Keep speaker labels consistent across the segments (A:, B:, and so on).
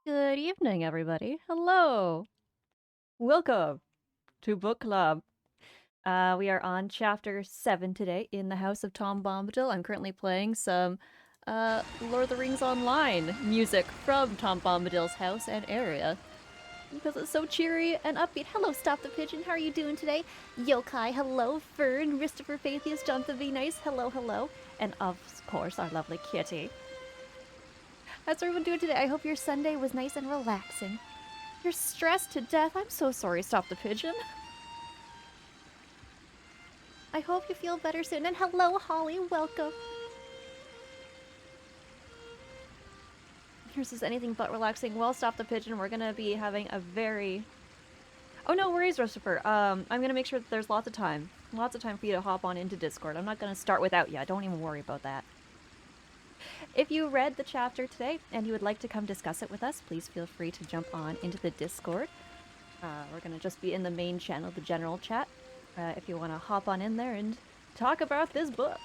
A: Good evening, everybody. Hello. Welcome to Book Club. We are on chapter 7 today in the House of Tom Bombadil. I'm currently playing some Lord of the Rings Online music from Tom Bombadil's house and area because it's so cheery and upbeat. Hello, Stop the Pigeon. How are you doing today? Yokai, hello. Fern, Christopher Faithius, Jonathan V. Nice, hello, hello. And of course, our lovely kitty. How's everyone doing today? I hope your Sunday was nice and relaxing. You're stressed to death. I'm so sorry, Stop the Pigeon. I hope you feel better soon. And hello, Holly. Welcome. Yours is anything but relaxing. Well, Stop the Pigeon. We're gonna be having a very... Oh, no worries, Christopher. I'm gonna make sure that there's lots of time. Lots of time for you to hop on into Discord. I'm not gonna start without you. Don't even worry about that. If you read the chapter today and you would like to come discuss it with us, please feel free to jump on into the Discord. We're gonna just be in the main channel, the general chat. If you want to hop on in there and talk about this book.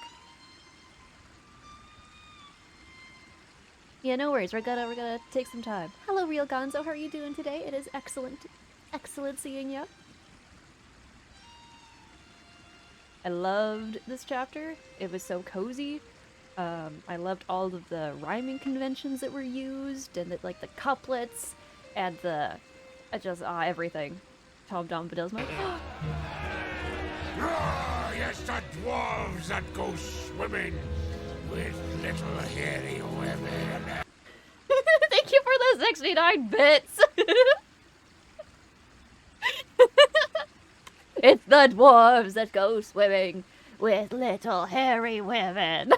A: Yeah, no worries. We're gonna take some time. Hello, Real Gonzo. How are you doing today? It is excellent seeing you. I loved this chapter. It was so cozy. I loved all of the rhyming conventions that were used, and like the couplets, and just everything. Tom Bombadil's my.
B: Ah, yes, the dwarves that go swimming with little hairy women.
A: Thank you for the 69 bits! It's the dwarves that go swimming with little hairy women.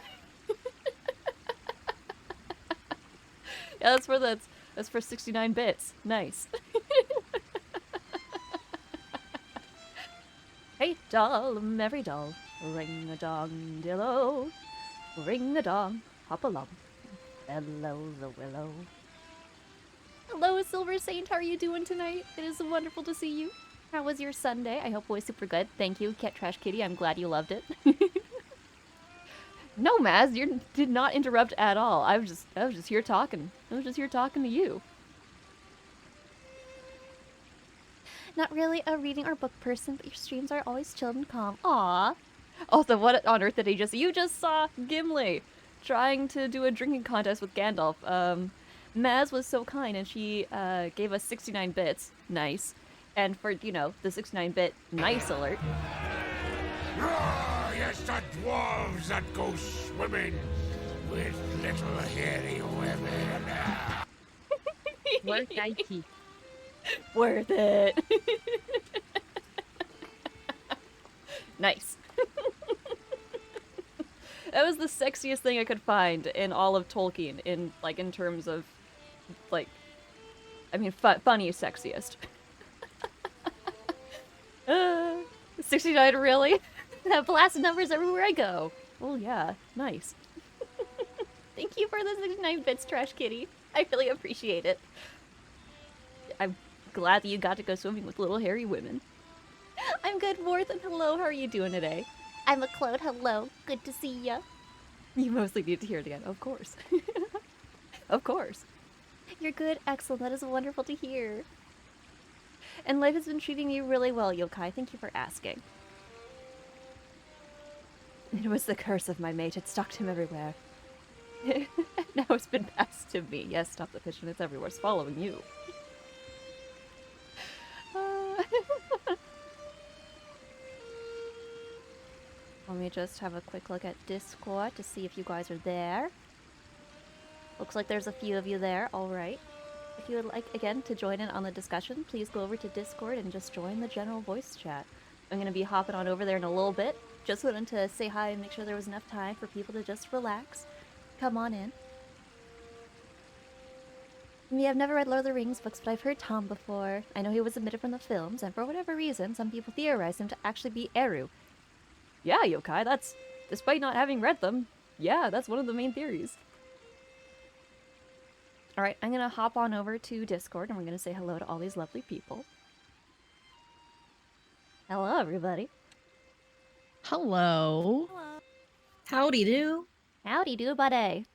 A: Yeah, that's for 69 bits. Nice. Hey doll, merry doll, ring a dong dillo, ring a dong, hop along, bellow the willow. Hello, Silver Saint, how are you doing tonight? It is wonderful to see you. How was your Sunday? I hope it was super good. Thank you, Cat Trash Kitty. I'm glad you loved it. No, Maz, you did not interrupt at all. I was just here talking. I was just here talking to you. Not really a reading or book person, but your streams are always chilled and calm. Aww. Also, what on earth did you just saw Gimli trying to do a drinking contest with Gandalf. Maz was so kind and she gave us 69 bits. Nice. And for, the 69-bit nice alert.
B: Ah, yes, the dwarves that go swimming with little hairy women.
C: Worth IT.
A: Worth it. Nice. That was the sexiest thing I could find in all of Tolkien, in terms of, funniest, sexiest. 69, really? That blast numbers everywhere I go. Oh yeah, nice. Thank you for the 69 bits, Trash Kitty. I really appreciate it. I'm glad that you got to go swimming with little hairy women. I'm good, Worth, and hello, how are you doing today? I'm a Claude, hello. Good to see ya. You mostly need to hear it again, of course. Of course. You're good, excellent, that is wonderful to hear. And life has been treating you really well, Yokai. Thank you for asking. It was the curse of my mate. It stalked him everywhere. Now it's been passed to me. Yes, Stop the Pigeon. It's everywhere. It's following you. Let me just have a quick look at Discord to see if you guys are there. Looks like there's a few of you there. All right. If you would like, again, to join in on the discussion, please go over to Discord and just join the general voice chat. I'm going to be hopping on over there in a little bit. Just wanted to say hi and make sure there was enough time for people to just relax. Come on in. Me, I've never read Lord of the Rings books, but I've heard Tom before. I know he was omitted from the films, and for whatever reason, some people theorize him to actually be Eru. Yeah, Yokai, that's... Despite not having read them, yeah, that's one of the main theories. Alright, I'm gonna hop on over to Discord and we're gonna say hello to all these lovely people. Hello, everybody.
C: Hello.
A: Hello.
C: Howdy do.
A: Howdy do, buddy.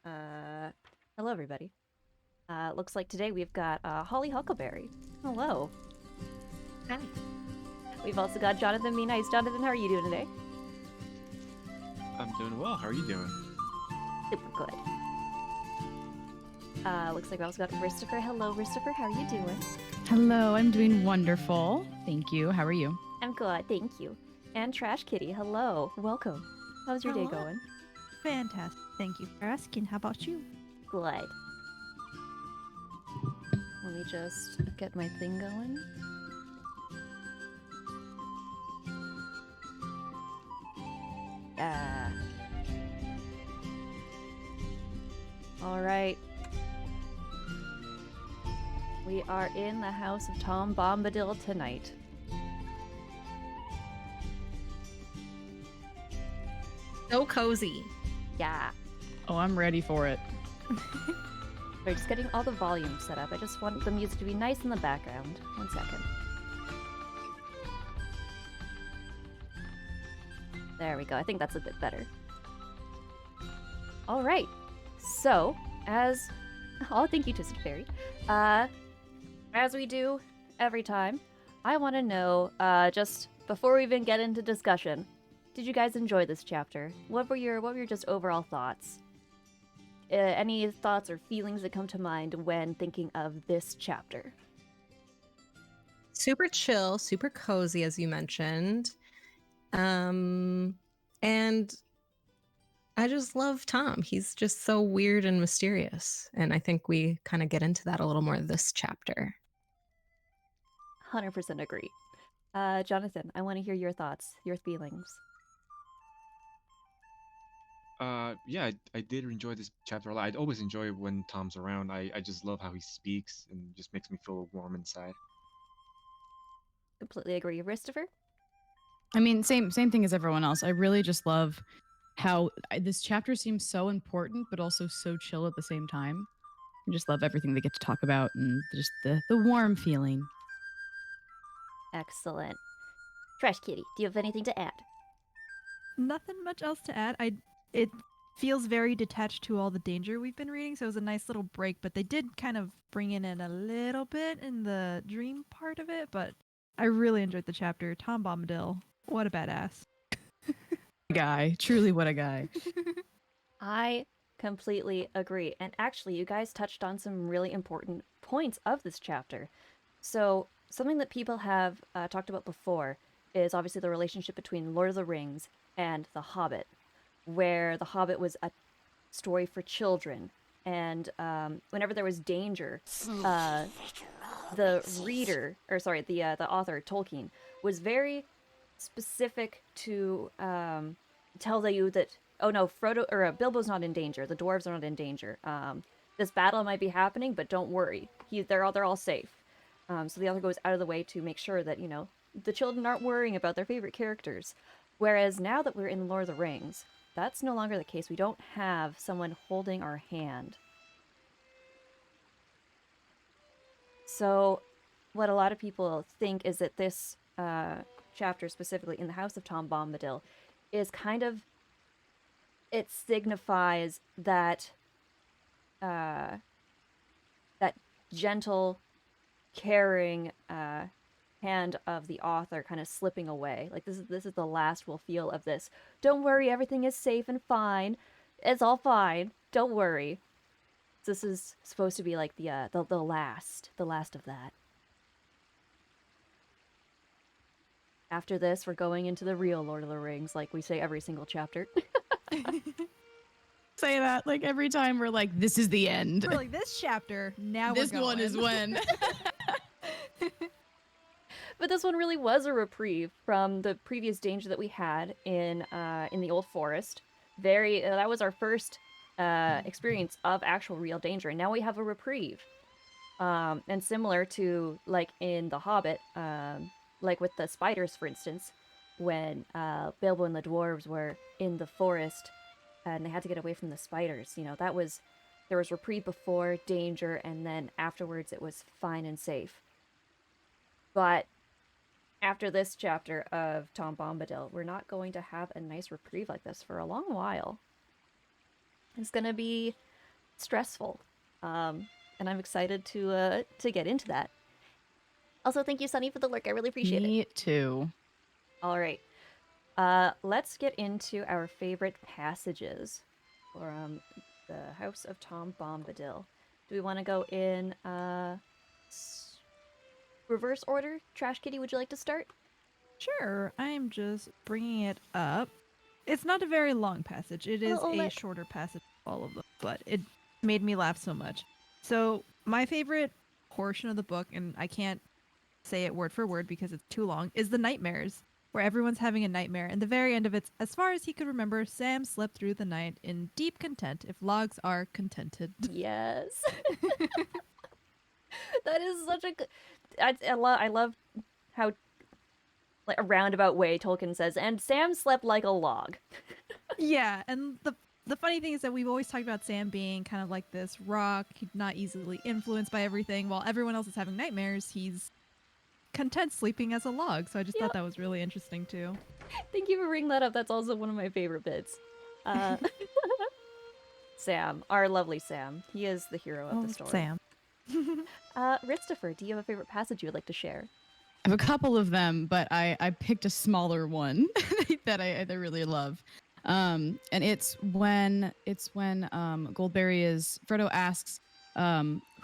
A: Hello, everybody. Looks like today we've got Holly Huckleberry. Hello.
C: Hi.
A: We've also got Jonathan Be Nice. Jonathan, how are you doing today?
D: I'm doing well. How are you doing?
A: Super good. Looks like we also got Christopher. Hello, Christopher. How are you doing?
E: Hello, I'm doing wonderful. Thank you. How are you?
A: I'm good, thank you. And Trash Kitty. Hello. Welcome. How's your day
F: Hello.
A: going?
F: Fantastic. Thank you for asking. How about you?
A: Good. Let me just get my thing going. All right. We are in the house of Tom Bombadil tonight.
C: So cozy.
A: Yeah.
E: Oh, I'm ready for it.
A: We're just getting all the volume set up. I just want the music to be nice in the background. 1 second. There we go. I think that's a bit better. All right. So, oh, thank you, Twisted Fairy. As we do every time, I want to know, just before we even get into discussion, did you guys enjoy this chapter? What were your just overall thoughts? Any thoughts or feelings that come to mind when thinking of this chapter?
C: Super chill, super cozy, as you mentioned. And I just love Tom. He's just so weird and mysterious. And I think we kind of get into that a little more this chapter.
A: 100% agree. Jonathan, I want to hear your thoughts, your feelings.
D: Yeah, I did enjoy this chapter a lot. I'd always enjoy when Tom's around. I just love how he speaks and just makes me feel warm inside.
A: Completely agree. Christopher?
E: I mean, same thing as everyone else. I really just love how this chapter seems so important, but also so chill at the same time. I just love everything they get to talk about and just the warm feeling.
A: Excellent. Trash Kitty, do you have anything to add?
F: Nothing much else to add. It feels very detached to all the danger we've been reading, so it was a nice little break, but they did kind of bring in a little bit in the dream part of it, but I really enjoyed the chapter. Tom Bombadil, what a badass.
E: Guy, truly what a guy.
A: I completely agree. And actually, you guys touched on some really important points of this chapter. So, something that people have talked about before is obviously the relationship between Lord of the Rings and The Hobbit, where The Hobbit was a story for children. And whenever there was danger, the author, Tolkien, was very specific to tell you that, oh no, Frodo or Bilbo's not in danger. The dwarves are not in danger. This battle might be happening, but don't worry. They're all safe. So the author goes out of the way to make sure that, the children aren't worrying about their favorite characters. Whereas now that we're in Lord of the Rings, that's no longer the case. We don't have someone holding our hand. So what a lot of people think is that this chapter, specifically in the House of Tom Bombadil, is kind of, it signifies that that gentle, caring hand of the author kind of slipping away. Like this is the last we'll feel of this. Don't worry, everything is safe and fine. It's all fine. Don't worry. This is supposed to be like the last of that. After this, we're going into the real Lord of the Rings, like we say every single chapter.
E: Say that like every time we're like, this is the end.
F: We're like, this chapter, now
E: This
F: we're going.
E: one is when.
A: But this one really was a reprieve from the previous danger that we had in the Old Forest. That was our first experience of actual real danger, and now we have a reprieve. And similar to like in The Hobbit, like with the spiders, for instance, when Bilbo and the dwarves were in the forest and they had to get away from the spiders. There was reprieve before, danger, and then afterwards it was fine and safe. But after this chapter of Tom Bombadil, we're not going to have a nice reprieve like this for a long while. It's going to be stressful. And I'm excited to get into that. Also, thank you, Sunny, for the lurk. I really appreciate it.
E: Me too.
A: All right. Let's get into our favorite passages from the House of Tom Bombadil. Do we want to go in reverse order? Trash Kitty, would you like to start?
F: Sure, I'm just bringing it up. It's not a very long passage. It is a
A: let-
F: shorter passage of all of them, but it made me laugh so much. So, my favorite portion of the book, and I can't say it word for word because it's too long, is the nightmares, where everyone's having a nightmare. And the very end of it, as far as he could remember, Sam slept through the night in deep content, if logs are contented.
A: Yes. That is such a good... I love how, like, a roundabout way Tolkien says, and Sam slept like a log.
F: Yeah, and the funny thing is that we've always talked about Sam being kind of like this rock, he's not easily influenced by everything, while everyone else is having nightmares, he's content sleeping as a log. So I just
A: Yep.
F: thought that was really interesting too.
A: Thank you for bringing that up. That's also one of my favorite bits. Sam, our lovely Sam. He is the hero of the story.
F: Sam.
A: Christopher, do you have a favorite passage you would like to share?
E: I have a couple of them, but I picked a smaller one that I really love. And it's when Frodo asks,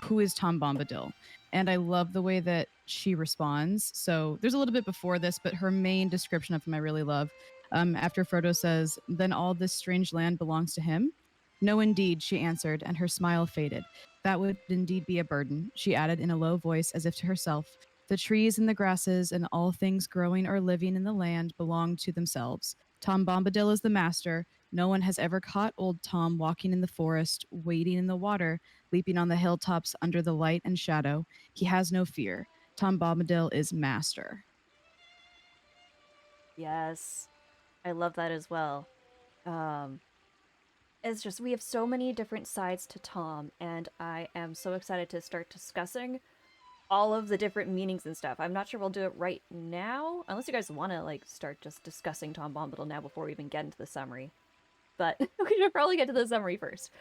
E: who is Tom Bombadil? And I love the way that she responds. So there's a little bit before this, but her main description of him I really love. After Frodo says, "Then all this strange land belongs to him?" "No, indeed," she answered, and her smile faded. "That would indeed be a burden," she added in a low voice as if to herself. "The trees and the grasses and all things growing or living in the land belong to themselves. Tom Bombadil is the master. No one has ever caught old Tom walking in the forest, wading in the water, leaping on the hilltops under the light and shadow. He has no fear. Tom Bombadil is master."
A: Yes. I love that as well. It's just, we have so many different sides to Tom, and I am so excited to start discussing all of the different meanings and stuff. I'm not sure we'll do it right now, unless you guys want to, like, start just discussing Tom Bombadil now before we even get into the summary. But we should probably get to the summary first,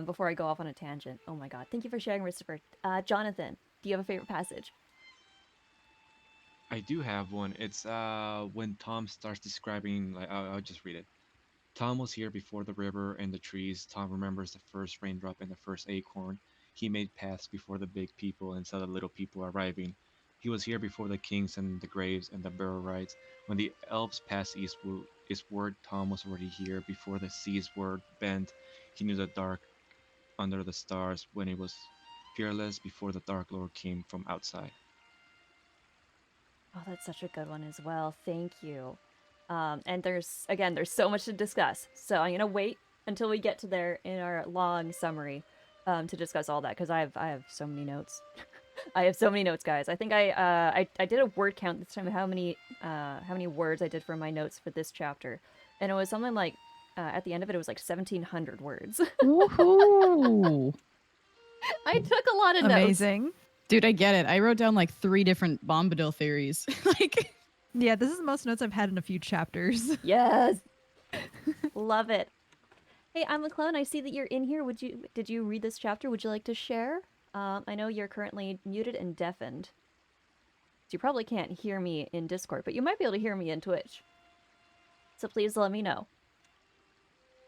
A: before I go off on a tangent. Oh my god. Thank you for sharing, Christopher. Jonathan, do you have a favorite passage?
D: I do have one. It's when Tom starts describing, like, I'll just read it. Tom was here before the river and the trees. Tom remembers the first raindrop and the first acorn. He made paths before the big people and saw the little people arriving. He was here before the kings and the graves and the Barrow rides. When the elves passed eastward, Tom was already here before the seas were bent. He knew the dark under the stars when it was fearless before the Dark Lord came from outside.
A: Oh, that's such a good one as well. Thank you. And there's so much to discuss. So I'm gonna wait until we get to there in our long summary to discuss all that, because I have so many notes. I have so many notes, guys. I think I did a word count this time of how many words I did for my notes for this chapter, and it was something like at the end of it was like 1,700 words.
E: Woohoo!
A: I took a lot of notes.
F: Amazing.
E: Dude, I get it. I wrote down like 3 different Bombadil theories. Like,
F: Yeah, this is the most notes I've had in a few chapters.
A: Yes. Love it. Hey, I'm a clone. I see that you're in here. Did you read this chapter? Would you like to share? I know you're currently muted and deafened. So you probably can't hear me in Discord, but you might be able to hear me in Twitch. So please let me know.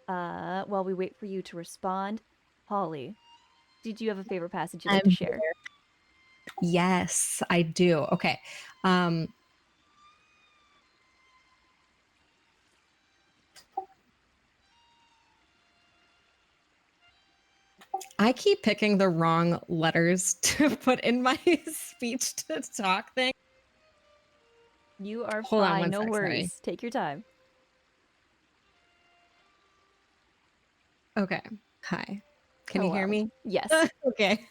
A: While we wait for you to respond, Holly, did you have a favorite passage you'd like to share?
C: Yes, I do. Okay. I keep picking the wrong letters to put in my speech to talk thing.
A: You are
C: Hold on
A: fine.
C: one
A: No
C: sec,
A: worries. Take your time.
C: Okay. Hi. Can you hear
A: Hello.
C: me?
A: Yes.
C: Okay.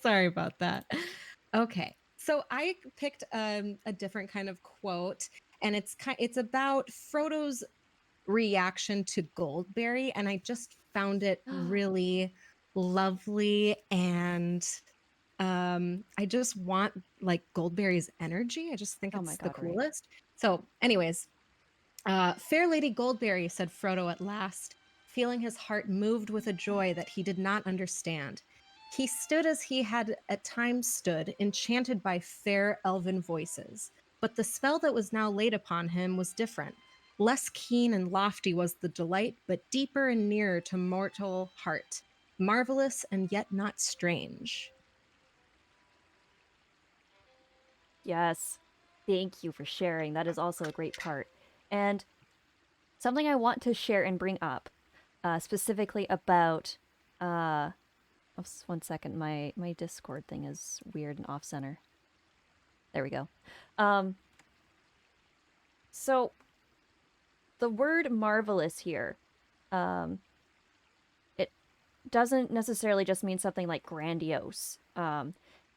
C: Sorry about that. Okay. So I picked a different kind of quote, and it's about Frodo's reaction to Goldberry, and I just found it really lovely, and I just want like Goldberry's energy. I just think
A: Oh my
C: it's the
A: God, right.
C: coolest. So anyways, fair Lady Goldberry, said Frodo at last, feeling his heart moved with a joy that he did not understand. He stood as he had at times stood, enchanted by fair elven voices. But the spell that was now laid upon him was different. Less keen and lofty was the delight, but deeper and nearer to mortal heart. Marvelous and yet not strange.
A: Yes. Thank you for sharing. That is also a great part. And something I want to share and bring up, specifically about, one second, my Discord thing is weird and off center. There we go. So the word marvelous here, it doesn't necessarily just mean something like grandiose.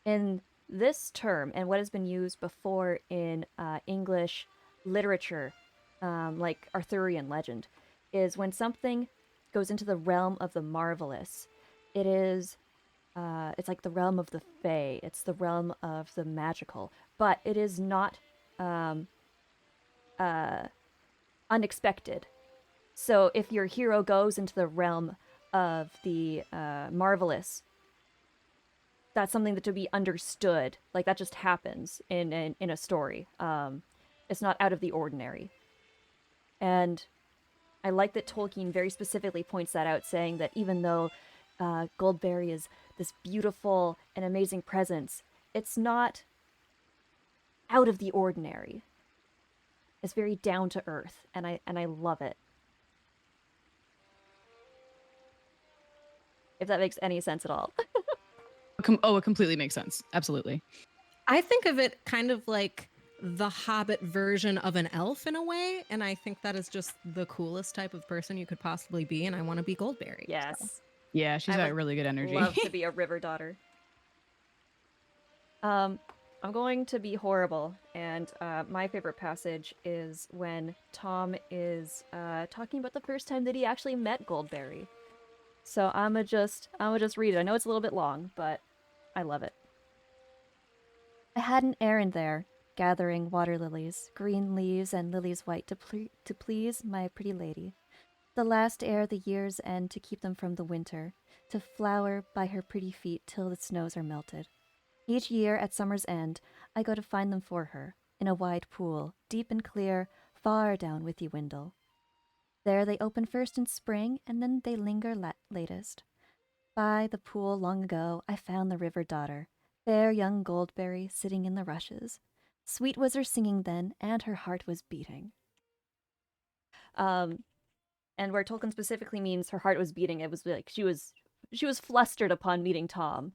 A: In this term, and what has been used before in English literature, like Arthurian legend, is when something goes into the realm of the marvelous. It is, it's like the realm of the fae. It's the realm of the magical, but it is not unexpected. So if your hero goes into the realm of the marvelous, that's something that to be understood. Like that just happens in a story. It's not out of the ordinary. And I like that Tolkien very specifically points that out, saying that even though Goldberry is this beautiful and amazing presence, it's not out of the ordinary. It's very down to earth, and I love it. If that makes any sense at all.
E: It completely makes sense. Absolutely.
C: I think of it kind of like the Hobbit version of an elf in a way, and I think that is just the coolest type of person you could possibly be, and I want to be Goldberry.
A: Yes.
C: So.
E: Yeah, she's
A: I
E: got
A: would
E: really good energy.
A: Love to be a river daughter. I'm going to be horrible, and my favorite passage is when Tom is talking about the first time that he actually met Goldberry. So I'ma just read it. I know it's a little bit long, but I love it. I had an errand there, gathering water lilies, green leaves and lilies white to please my pretty lady. The last ere the year's end to keep them from the winter, to flower by her pretty feet till the snows are melted. Each year at summer's end, I go to find them for her, in a wide pool, deep and clear, far down Withy Windle. There they open first in spring, and then they linger latest. By the pool long ago I found the river daughter, fair young Goldberry, sitting in the rushes. Sweet was her singing then, and her heart was beating. And where Tolkien specifically means her heart was beating, it was like she was flustered upon meeting Tom.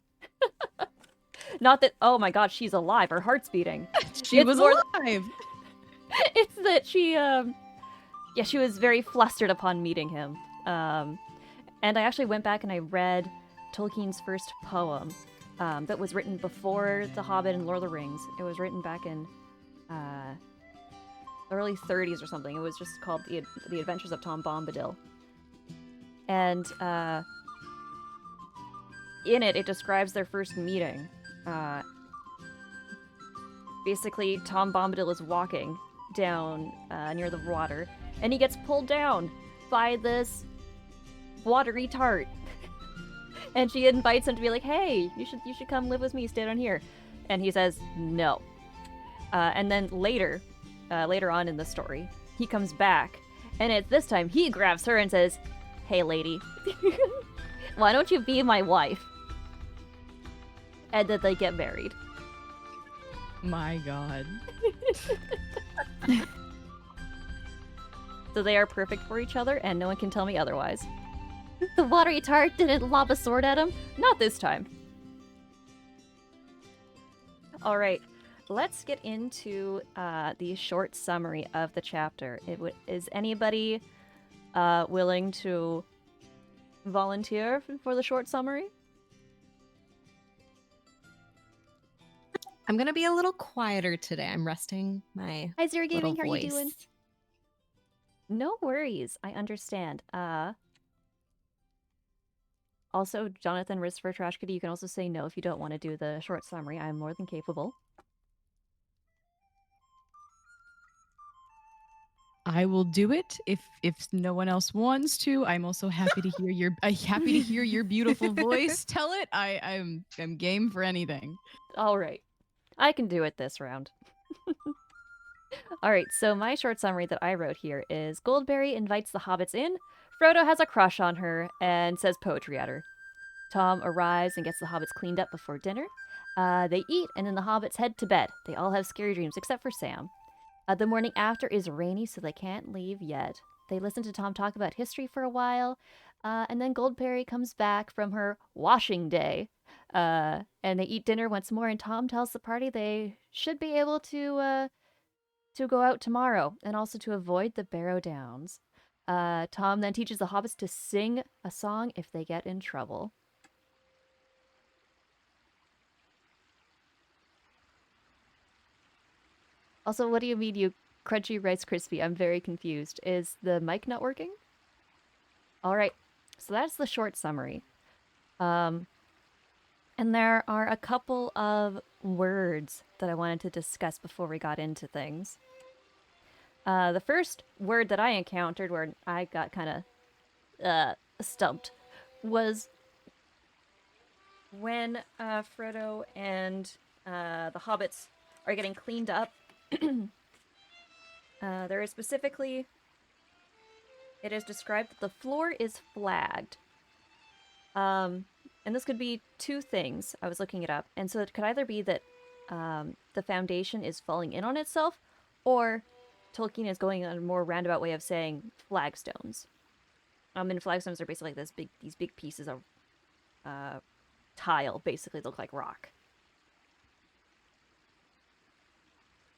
A: Not that, oh my god, she's alive, her heart's beating.
E: She was alive.
A: It's that she was very flustered upon meeting him. And I actually went back and I read Tolkien's first poem that was written before The Hobbit and Lord of the Rings. It was written back in early 30s or something. It was just called The Adventures of Tom Bombadil. And in it describes their first meeting. Basically, Tom Bombadil is walking down near the water, and he gets pulled down by this watery tart. And she invites him to be like, hey, you should come live with me, stay down here. And he says, no. And then later on in the story, he comes back, and at this time, he grabs her and says, hey, lady, why don't you be my wife? And then they get married.
E: My god.
A: So they are perfect for each other, and no one can tell me otherwise. The watery tart didn't lob a sword at him. Not this time. All right, let's get into the short summary of the chapter. Is anybody willing to volunteer for the short summary?
C: I'm gonna be a little quieter today. I'm resting my
A: Hi, Zero
C: little
A: Gaming. How are
C: voice.
A: you doing? No worries. I understand. Also, Jonathan Risk for Trash Kitty, you can also say no if you don't want to do the short summary. I'm more than capable.
E: I will do it if no one else wants to. I'm also happy to hear your beautiful voice. Tell it. I'm game for anything.
A: All right. I can do it this round. All right, so my short summary that I wrote here is Goldberry invites the hobbits in. Frodo has a crush on her and says poetry at her. Tom arrives and gets the hobbits cleaned up before dinner. They eat, and then the hobbits head to bed. They all have scary dreams except for Sam. The morning after is rainy, so they can't leave yet. They listen to Tom talk about history for a while, and then Goldberry comes back from her washing day. And they eat dinner once more, and Tom tells the party they should be able to go out tomorrow, and also to avoid the Barrow Downs. Tom then teaches the hobbits to sing a song if they get in trouble. Also, what do you mean, you crunchy Rice Krispie? I'm very confused. Is the mic not working? All right, so that's the short summary. And there are a couple of words that I wanted to discuss before we got into things. The first word that I encountered where I got kind of stumped was when Frodo and the hobbits are getting cleaned up. There is specifically, it is described that the floor is flagged. And this could be two things. I was looking it up. And so it could either be that the foundation is falling in on itself, or Tolkien is going on a more roundabout way of saying flagstones. And flagstones are basically like these big pieces of tile, basically look like rock.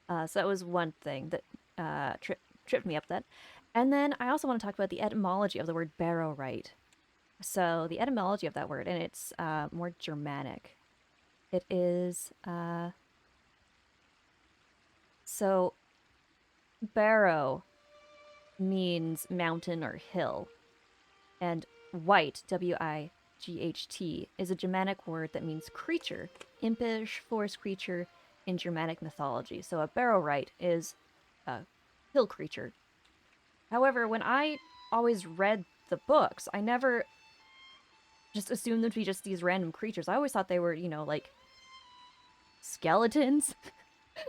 A: So that was one thing that tripped me up then. And then I also want to talk about the etymology of the word Barrow. So the etymology of that word, and it's more Germanic. It is, so Barrow means mountain or hill. And wight, W-I-G-H-T, is a Germanic word that means creature, impish forest creature in Germanic mythology. So a Barrow-wight is a hill creature. However, when I always read the books, I never just assumed them to be just these random creatures. I always thought they were, like skeletons.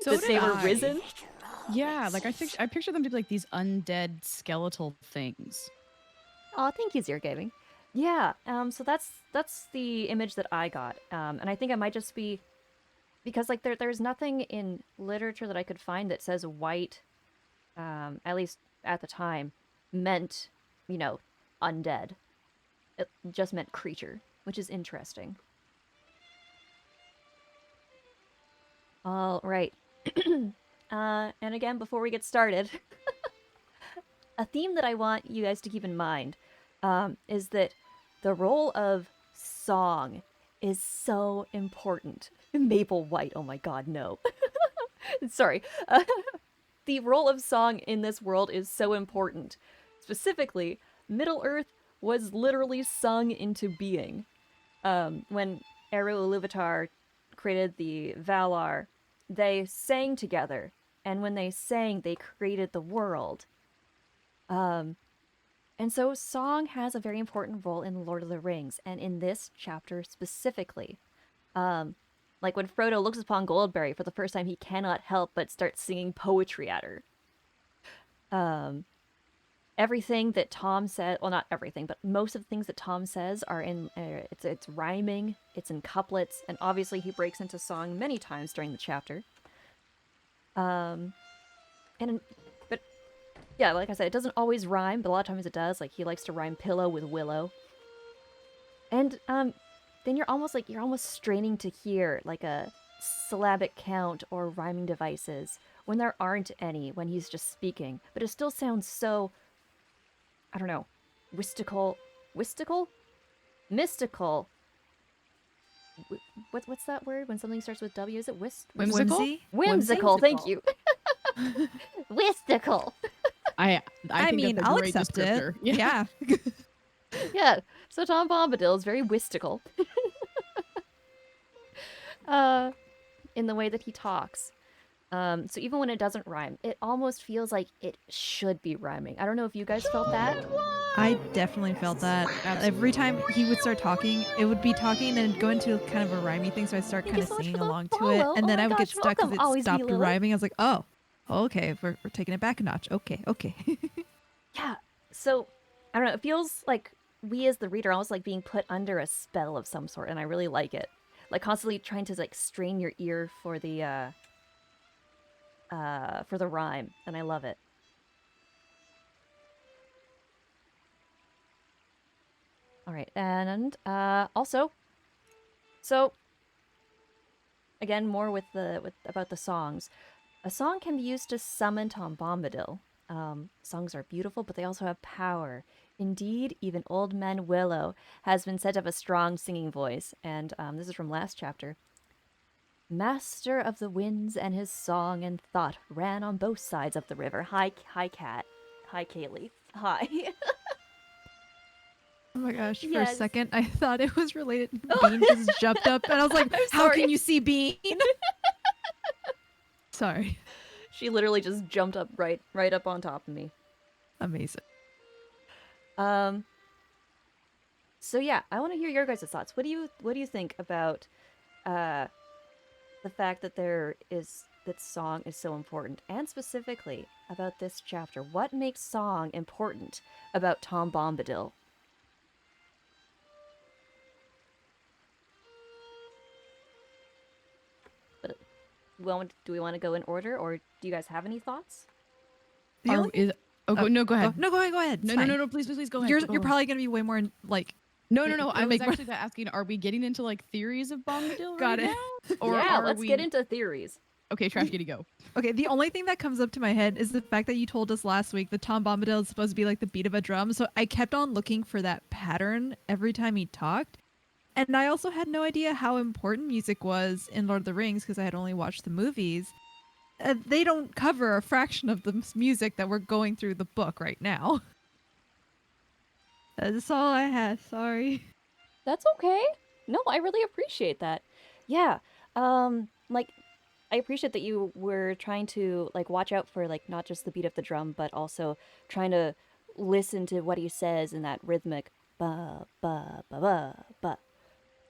E: So
A: that they were risen.
E: Yeah, like I picture them to be like these undead skeletal things.
A: Oh, thank you, Zero Gaming. Yeah, so that's the image that I got. And I think I might just be, because like there's nothing in literature that I could find that says wight, at least at the time, meant, undead. It just meant creature, which is interesting. All right. And again, before we get started, a theme that I want you guys to keep in mind is that the role of song is so important. Maple White, oh my god, no. Sorry. The role of song in this world is so important. Specifically, Middle-earth was literally sung into being. When Eru Ilúvatar created the Valar, they sang together, and when they sang, they created the world. And so song has a very important role in Lord of the Rings, and in this chapter specifically. Like when Frodo looks upon Goldberry for the first time, he cannot help but start singing poetry at her. Everything that Tom said, well, not everything, but most of the things that Tom says are in, it's rhyming, it's in couplets, and obviously he breaks into song many times during the chapter. But yeah, like I said, it doesn't always rhyme, but a lot of times it does. Like he likes to rhyme pillow with willow. And then you're almost straining to hear like a syllabic count or rhyming devices when there aren't any, when he's just speaking. But it still sounds so, I don't know, mystical. Mystical? What's that word when something starts with W? Is it
E: Whimsical?
F: Whimsy?
A: Whimsical, thank you. Whimsical.
E: I think
F: mean,
E: that's a
F: I'll
E: great
F: accept it.
E: descriptor.
F: Yeah.
A: Yeah, so Tom Bombadil is very whistical. In the way that he talks. So even when it doesn't rhyme, it almost feels like it should be rhyming. I don't know if you guys felt that.
F: I definitely felt that. Every time he would start talking, it would be talking and then it'd go into kind of a rhymey thing. So I'd start
A: Thank
F: kind
A: you
F: of
A: so much
F: singing
A: for the
F: along to it.
A: follow.
F: And
A: Oh
F: then
A: my
F: I would get
A: gosh,
F: stuck because
A: welcome.
F: it
A: Always be
F: stopped
A: Lilith.
F: rhyming. I was like, oh, okay, we're taking it back a notch. Okay, okay.
A: Yeah. So I don't know. It feels like we as the reader almost like being put under a spell of some sort, and I really like it. Like constantly trying to like strain your ear for the rhyme, and I love it. All right, and also, so again, more with about the songs. A song can be used to summon Tom Bombadil. Songs are beautiful, but they also have power. Indeed, even Old Man Willow has been said to have a strong singing voice, and this is from last chapter. Master of the winds and his song and thought ran on both sides of the river. Hi, Cat. Hi, Kaylee. Hi.
F: Oh my gosh, for a
A: Yes.
F: second I thought it was related. Bean just jumped up and I was like,
A: I'm
F: how
A: sorry.
F: can you see Bean? Sorry.
A: She literally just jumped up right up on top of me.
F: Amazing.
A: So yeah, I want to hear your guys' thoughts. What do you think about the fact that that song is so important, and specifically about this chapter? What makes song important about Tom Bombadil? But do we want to go in order, or do you guys have any thoughts?
F: The only thing-
E: No, go ahead.
F: No, go ahead. It's
E: No,
F: fine.
E: please go ahead.
F: You're
E: Go
F: you're
E: ahead.
F: probably gonna be way more like.
E: No.
F: it'll
E: I was
F: make more-
E: actually asking, are we getting into like theories of Bombadil
F: Got
E: right
F: it.
E: now? Or
A: Yeah,
E: are
A: let's
E: we...
A: get into theories.
E: Okay, Trash Kitty, go.
F: Okay, the only thing that comes up to my head is the fact that you told us last week that Tom Bombadil is supposed to be like the beat of a drum. So I kept on looking for that pattern every time he talked. And I also had no idea how important music was in Lord of the Rings because I had only watched the movies. They don't cover a fraction of the music that we're going through the book right now. That's all I had. Sorry.
A: That's okay. No, I really appreciate that. Yeah. Like I appreciate that you were trying to like watch out for like not just the beat of the drum, but also trying to listen to what he says in that rhythmic ba ba ba ba ba.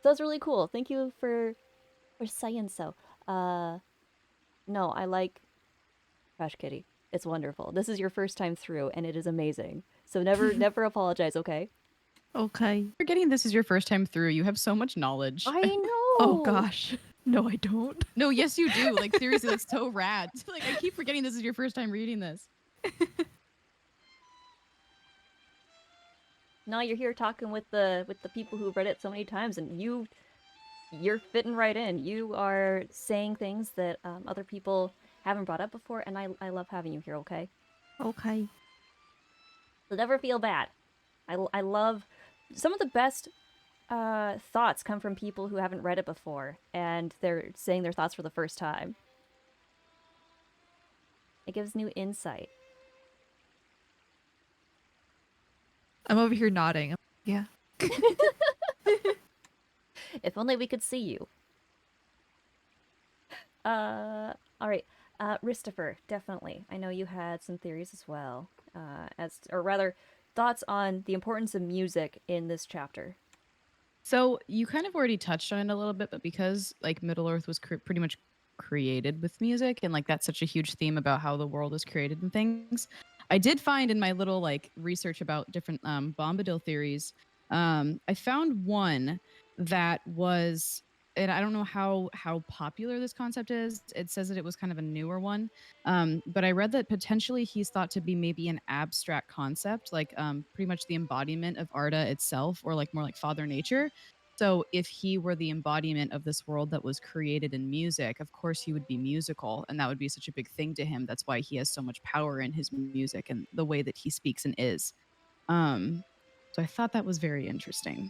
A: So that's really cool. Thank you for saying so. No, I like Trash Kitty. It's wonderful. This is your first time through, and it is amazing. So never apologize, okay?
F: Okay.
E: Forgetting this is your first time through. You have so much knowledge.
A: I know.
F: Oh gosh. No, I don't.
E: No, yes, you do. Like, seriously, that's so rad. Like, I keep forgetting this is your first time reading this.
A: No, you're here talking with the people who've read it so many times, and you're fitting right in. You are saying things that other people haven't brought up before, and I love having you here. Okay,
F: Okay.
A: so never feel bad. I love some of the best thoughts come from people who haven't read it before, and they're saying their thoughts for the first time. It gives new insight.
F: I'm over here nodding. Yeah.
A: If only we could see you. All right. Christopher, definitely. I know you had some theories as well, or rather, thoughts on the importance of music in this chapter.
E: So you kind of already touched on it a little bit, but because like Middle Earth was pretty much created with music, and like that's such a huge theme about how the world is created and things, I did find in my little like research about different Bombadil theories, I found one that was, and I don't know how popular this concept is. It says that it was kind of a newer one, but I read that potentially he's thought to be maybe an abstract concept, like pretty much the embodiment of Arda itself, or like more like Father Nature. So if he were the embodiment of this world that was created in music, of course he would be musical, and that would be such a big thing to him. That's why he has so much power in his music and the way that he speaks and is. So I thought that was very interesting.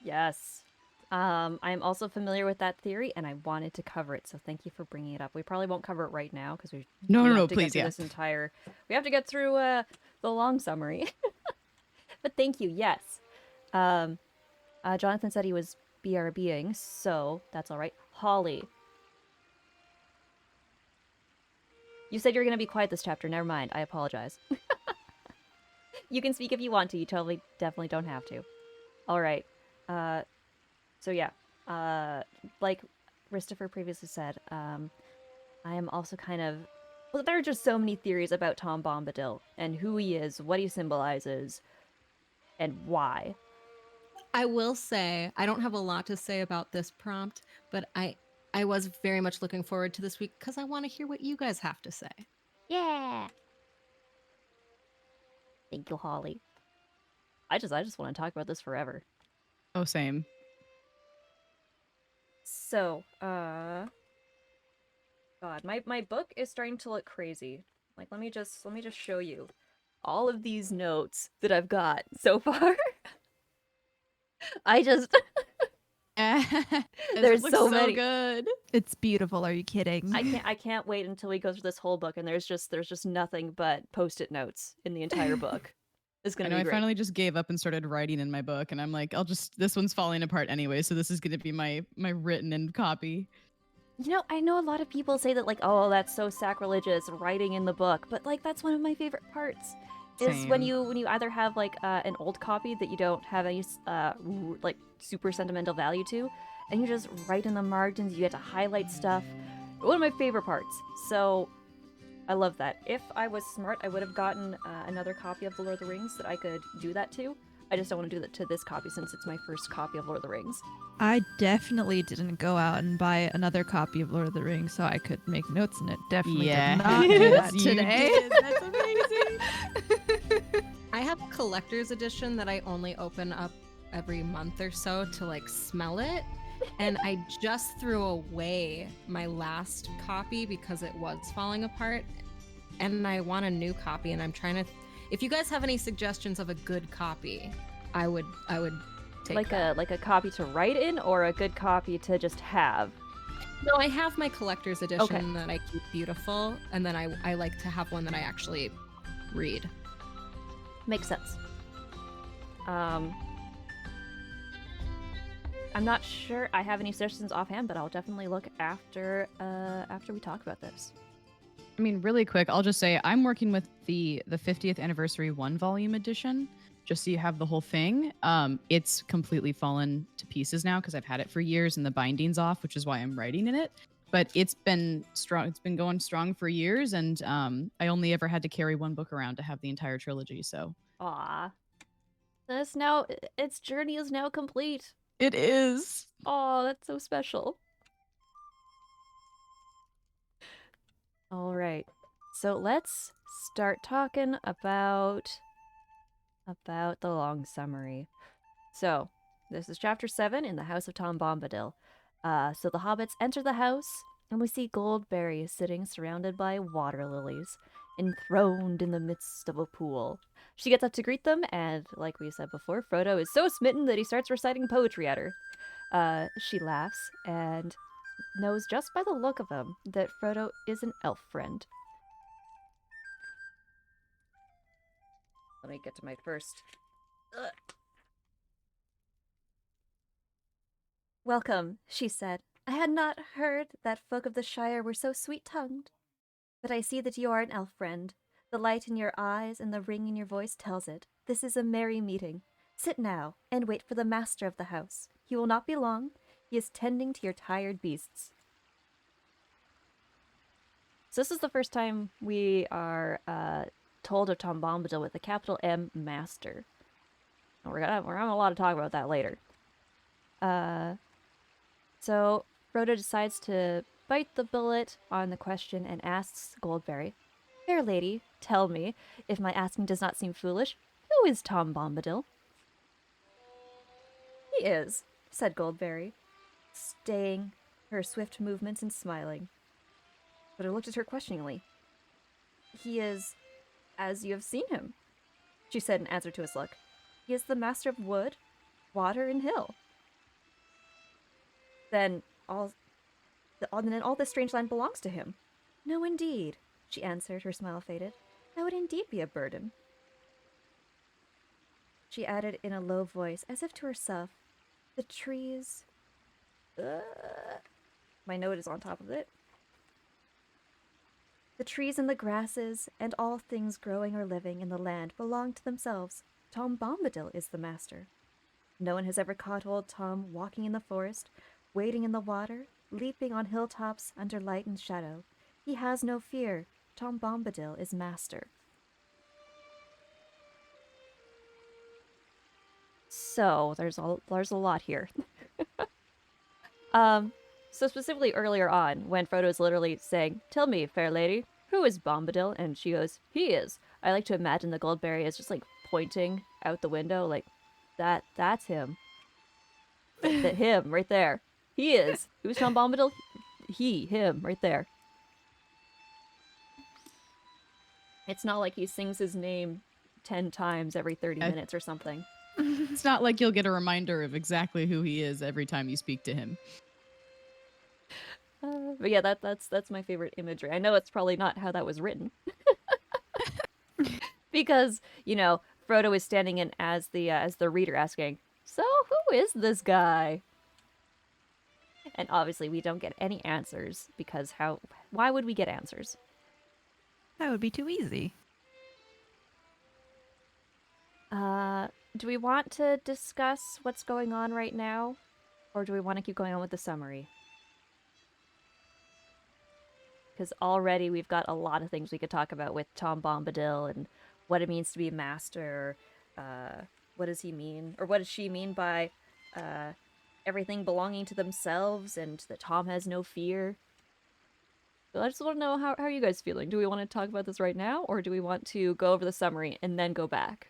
A: Yes. I'm also familiar with that theory, and I wanted to cover it, so thank you for bringing it up. We probably won't cover it right now because we have to
E: Please,
A: get through
E: yeah.
A: this entire. We have to get through the long summary. But thank you. Yes. Jonathan said he was BRBing, so that's all right. Holly. You said you were going to be quiet this chapter. Never mind. I apologize. You can speak if you want to. You totally, definitely don't have to. All right. So yeah. Like Christopher previously said, I am also kind of... Well, there are just so many theories about Tom Bombadil and who he is, what he symbolizes, and why.
C: I will say I don't have a lot to say about this prompt, but I was very much looking forward to this week because I want to hear what you guys have to say.
A: Yeah. Thank you, Holly. I just want to talk about this forever.
E: Oh, same.
A: So, God, my book is starting to look crazy. Like, let me just show you all of these notes that I've got so far. I just there's
E: It looks
A: so
E: so
A: many.
E: good.
F: It's beautiful. Are you kidding?
A: I can't wait until we go through this whole book and there's just nothing but post-it notes in the entire book. It's
E: I
A: gonna
E: know
A: be
E: I
A: great.
E: finally just gave up and started writing in my book, and I'm like, this one's falling apart anyway, so this is gonna be my written in copy.
A: You know, I know a lot of people say that, like, oh, that's so sacrilegious, writing in the book, but, like, that's one of my favorite parts. Is when
E: Same.
A: you either have, like, an old copy that you don't have any, like, super sentimental value to, and you just write in the margins, you get to highlight stuff. One of my favorite parts. So, I love that. If I was smart, I would have gotten another copy of The Lord of the Rings that I could do that to. I just don't want to do that to this copy since it's my first copy of Lord of the Rings.
F: I definitely didn't go out and buy another copy of Lord of the Rings so I could make notes in it. Definitely
E: Yeah,
F: did not do that
E: you
F: today.
E: did. That's amazing.
C: I have a collector's edition that I only open up every month or so to like smell it. And I just threw away my last copy because it was falling apart. And I want a new copy, and I'm trying to if you guys have any suggestions of a good copy, I would take
A: Like
C: that.
A: a copy to write in or a good copy to just have.
C: No, I have my collector's edition
A: Okay.
C: that I keep beautiful, and then I like to have one that I actually read.
A: Makes sense. I'm not sure I have any suggestions offhand, but I'll definitely look after we talk about this.
E: I mean, really quick, I'll just say I'm working with the 50th anniversary 1-volume edition, just so you have the whole thing. It's completely fallen to pieces now because I've had it for years and the binding's off, which is why I'm writing in it. But it's been strong. It's been going strong for years, and I only ever had to carry one book around to have the entire trilogy. So
A: Aw. Its journey is now complete.
E: it is.
A: Oh, that's so special. All right. So let's start talking about the long summary. So, this is chapter 7 in the House of Tom Bombadil. So the hobbits enter the house, and we see Goldberry sitting surrounded by water lilies, enthroned in the midst of a pool. She gets up to greet them, and like we said before, Frodo is so smitten that he starts reciting poetry at her. She laughs and knows just by the look of him that Frodo is an elf friend. Let me get to my first. Ugh. Welcome, she said. I had not heard that folk of the Shire were so sweet-tongued. But I see that you are an elf friend. The light in your eyes and the ring in your voice tells it. This is a merry meeting. Sit now, and wait for the master of the house. He will not be long. He is tending to your tired beasts. So this is the first time we are told of Tom Bombadil with a capital M, Master. And we're having a lot of talk about that later. So Frodo decides to bite the bullet on the question and asks Goldberry, Fair lady, tell me, if my asking does not seem foolish, who is Tom Bombadil? He is, said Goldberry, staying her swift movements and smiling. Frodo looked at her questioningly. He is as you have seen him, she said in answer to his look. He is the master of wood, water, and hill. Then all this strange land belongs to him. No, indeed, she answered, her smile faded. That would indeed be a burden. She added in a low voice, as if to herself, the trees... My note is on top of it. The trees and the grasses, and all things growing or living in the land belong to themselves. Tom Bombadil is the master. No one has ever caught old Tom walking in the forest, wading in the water, leaping on hilltops under light and shadow. He has no fear. Tom Bombadil is master. So there's a lot here. So specifically earlier on, when Frodo's literally saying, "Tell me, fair lady, who is Bombadil?" and she goes, "He is." I like to imagine the Goldberry is just like pointing out the window, like, that's him. That him right there. He is. Who's Tom Bombadil? Him right there. It's not like he sings his name 10 times every 30 minutes or something.
E: It's not like you'll get a reminder of exactly who he is every time you speak to him.
A: But yeah, that's my favorite imagery. I know it's probably not how that was written. Because, Frodo is standing in as the reader asking, "So who is this guy?" And obviously we don't get any answers because why would we get answers?
F: That would be too easy.
A: Do we want to discuss what's going on right now? Or do we want to keep going on with the summary? Because already we've got a lot of things we could talk about with Tom Bombadil and what it means to be a master. What does he mean? Or what does she mean by everything belonging to themselves and that Tom has no fear? So I just want to know, how are you guys feeling? Do we want to talk about this right now? Or do we want to go over the summary and then go back?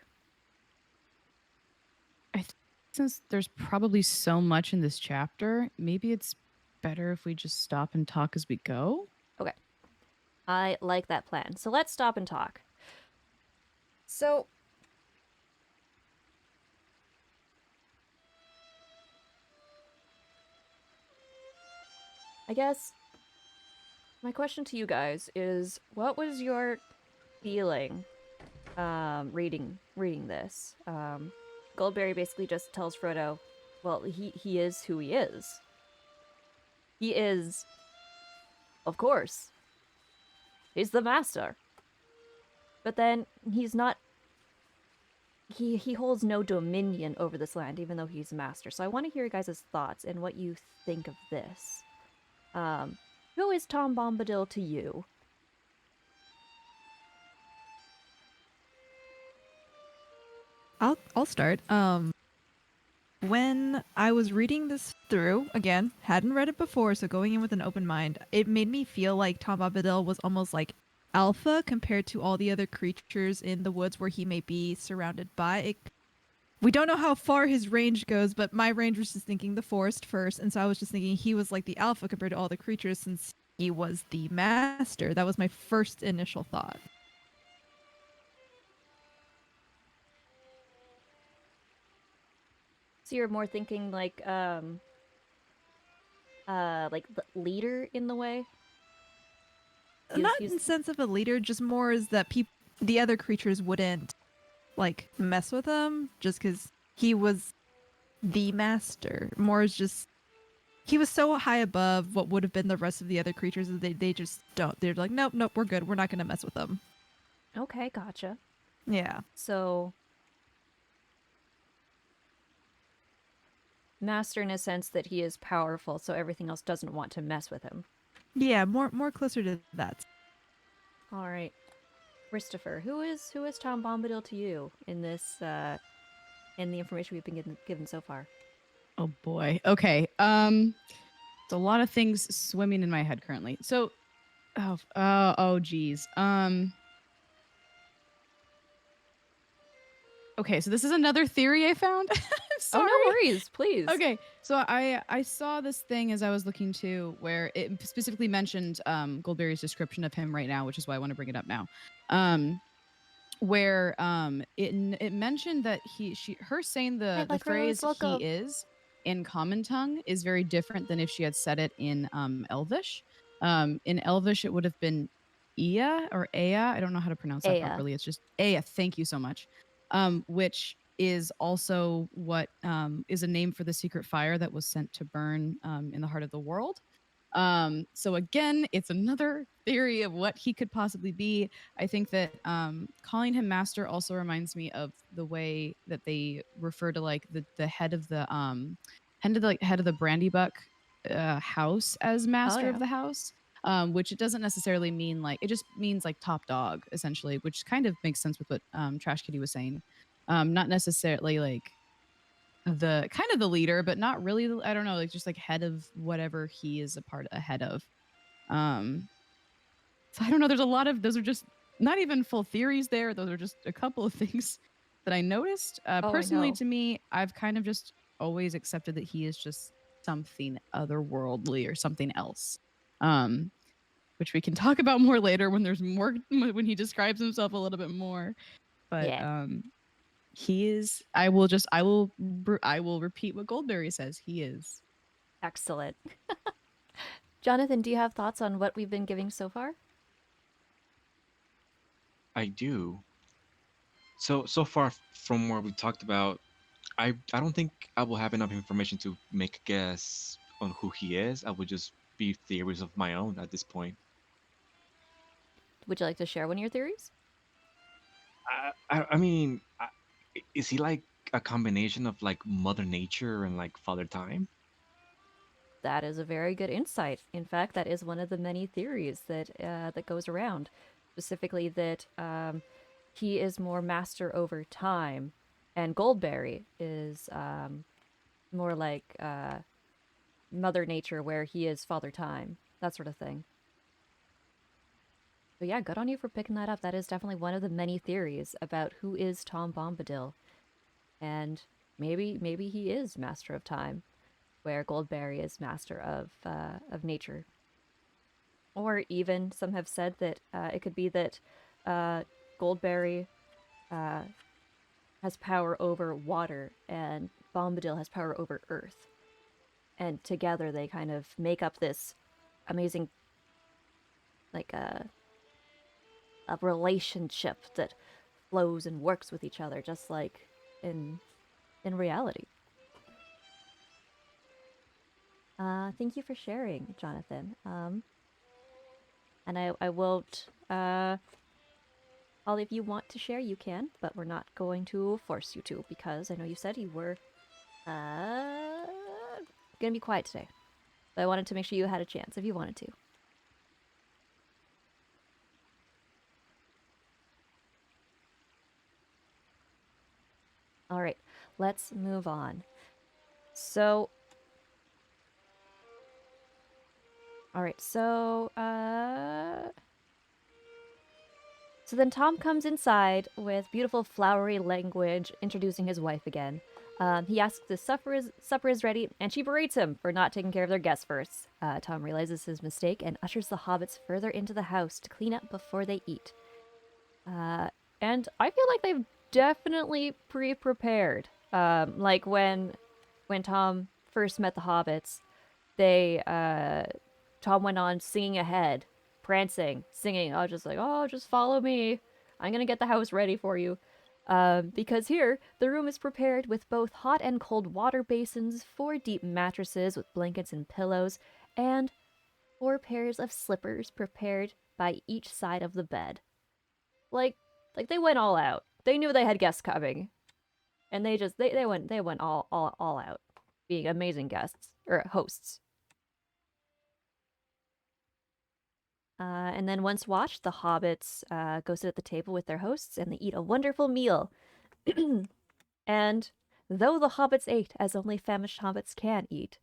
E: Since there's probably so much in this chapter, maybe it's better if we just stop and talk as we go.
A: Okay. I like that plan. So let's stop and talk. So, I guess my question to you guys is, what was your feeling reading this? Goldberry basically just tells Frodo, well, he is who he is. He is, of course, he's the master. But then he's not, he holds no dominion over this land, even though he's master. So I want to hear your guys' thoughts and what you think of this. Who is Tom Bombadil to you?
F: I'll start. When I was reading this through, again, hadn't read it before, so going in with an open mind, it made me feel like Tom Bombadil was almost like alpha compared to all the other creatures in the woods where he may be surrounded by. We don't know how far his range goes, but my range was just thinking the forest first, and so I was just thinking he was like the alpha compared to all the creatures since he was the master. That was my first initial thought.
A: So you're more thinking like leader in the way?
F: Not in the sense of a leader, just more as that the other creatures wouldn't like mess with him just because he was the master. More as just he was so high above what would have been the rest of the other creatures that they just don't. They're like, nope, we're good. We're not gonna mess with them.
A: Okay, gotcha.
F: Yeah.
A: So master in a sense that he is powerful, so everything else doesn't want to mess with him.
F: Yeah, more closer to that.
A: All right, Christopher, who is Tom Bombadil to you in this in the information we've been given so far?
E: Oh boy. Okay. It's a lot of things swimming in my head currently. So, geez. Okay, so this is another theory I found. I'm sorry.
A: Oh, no worries, please.
E: Okay, so I saw this thing as I was looking to where it specifically mentioned Goldberry's description of him right now, which is why I want to bring it up now. Where it mentioned that her saying the phrase "he is" in common tongue is very different than if she had said it in Elvish. In Elvish, it would have been Ea or Ea. I don't know how to pronounce that properly. It's just Ea. Thank you so much. Which is also what is a name for the secret fire that was sent to burn in the heart of the world. So again, it's another theory of what he could possibly be. I think that calling him master also reminds me of the way that they refer to like the head of the head of the Brandybuck house as master of
A: yeah.
E: the house. Which it doesn't necessarily mean like it just means like top dog essentially, which kind of makes sense with what Trash Kitty was saying. Not necessarily like the kind of the leader, but not really. I don't know, like just like head of whatever he is ahead of. Um, so I don't know. There's a lot of those are just not even full theories there. Those are just a couple of things that I noticed.
A: Oh, I
E: Personally,
A: know.
E: to me, I've kind of just always accepted that he is just something otherworldly or something else. Which we can talk about more later when there's more when he describes himself a little bit more. But
A: Yeah.
E: he is. I will repeat what Goldberry says. He is.
A: Excellent. Jonathan, do you have thoughts on what we've been giving so far?
D: I do. So far from what we talked about, I don't think I will have enough information to make a guess on who he is. I would just be theories of my own at this point.
A: Would you like to share one of your theories?
D: I mean, is he like a combination of like Mother Nature and like Father Time?
A: That is a very good insight. In fact, that is one of the many theories that goes around, specifically that he is more master over time, and Goldberry is more like Mother Nature, where he is Father Time, that sort of thing. So yeah, good on you for picking that up. That is definitely one of the many theories about who is Tom Bombadil, and maybe he is Master of Time, where Goldberry is Master of Nature. Or even some have said that it could be that Goldberry has power over water and Bombadil has power over earth. And together they kind of make up this amazing, like a relationship that flows and works with each other, just like in reality. Thank you for sharing, Jonathan. And I won't. Ollie, if you want to share, you can, but we're not going to force you to because I know you said you were gonna be quiet today. But I wanted to make sure you had a chance if you wanted to. All right, let's move on. So, all right, so then Tom comes inside with beautiful flowery language, introducing his wife again. He asks if supper is ready, and she berates him for not taking care of their guests first. Tom realizes his mistake and ushers the hobbits further into the house to clean up before they eat. And I feel like they've definitely pre-prepared. Like when Tom first met the hobbits, Tom went on singing ahead, prancing, singing. I was just like, oh, just follow me. I'm gonna get the house ready for you. Because here, the room is prepared with both hot and cold water basins, 4 deep mattresses with blankets and pillows, and 4 pairs of slippers prepared by each side of the bed. Like they went all out. They knew they had guests coming, and they went all out, being amazing guests or hosts. And then once watched, the hobbits go sit at the table with their hosts, and they eat a wonderful meal. And though the hobbits ate as only famished hobbits can eat,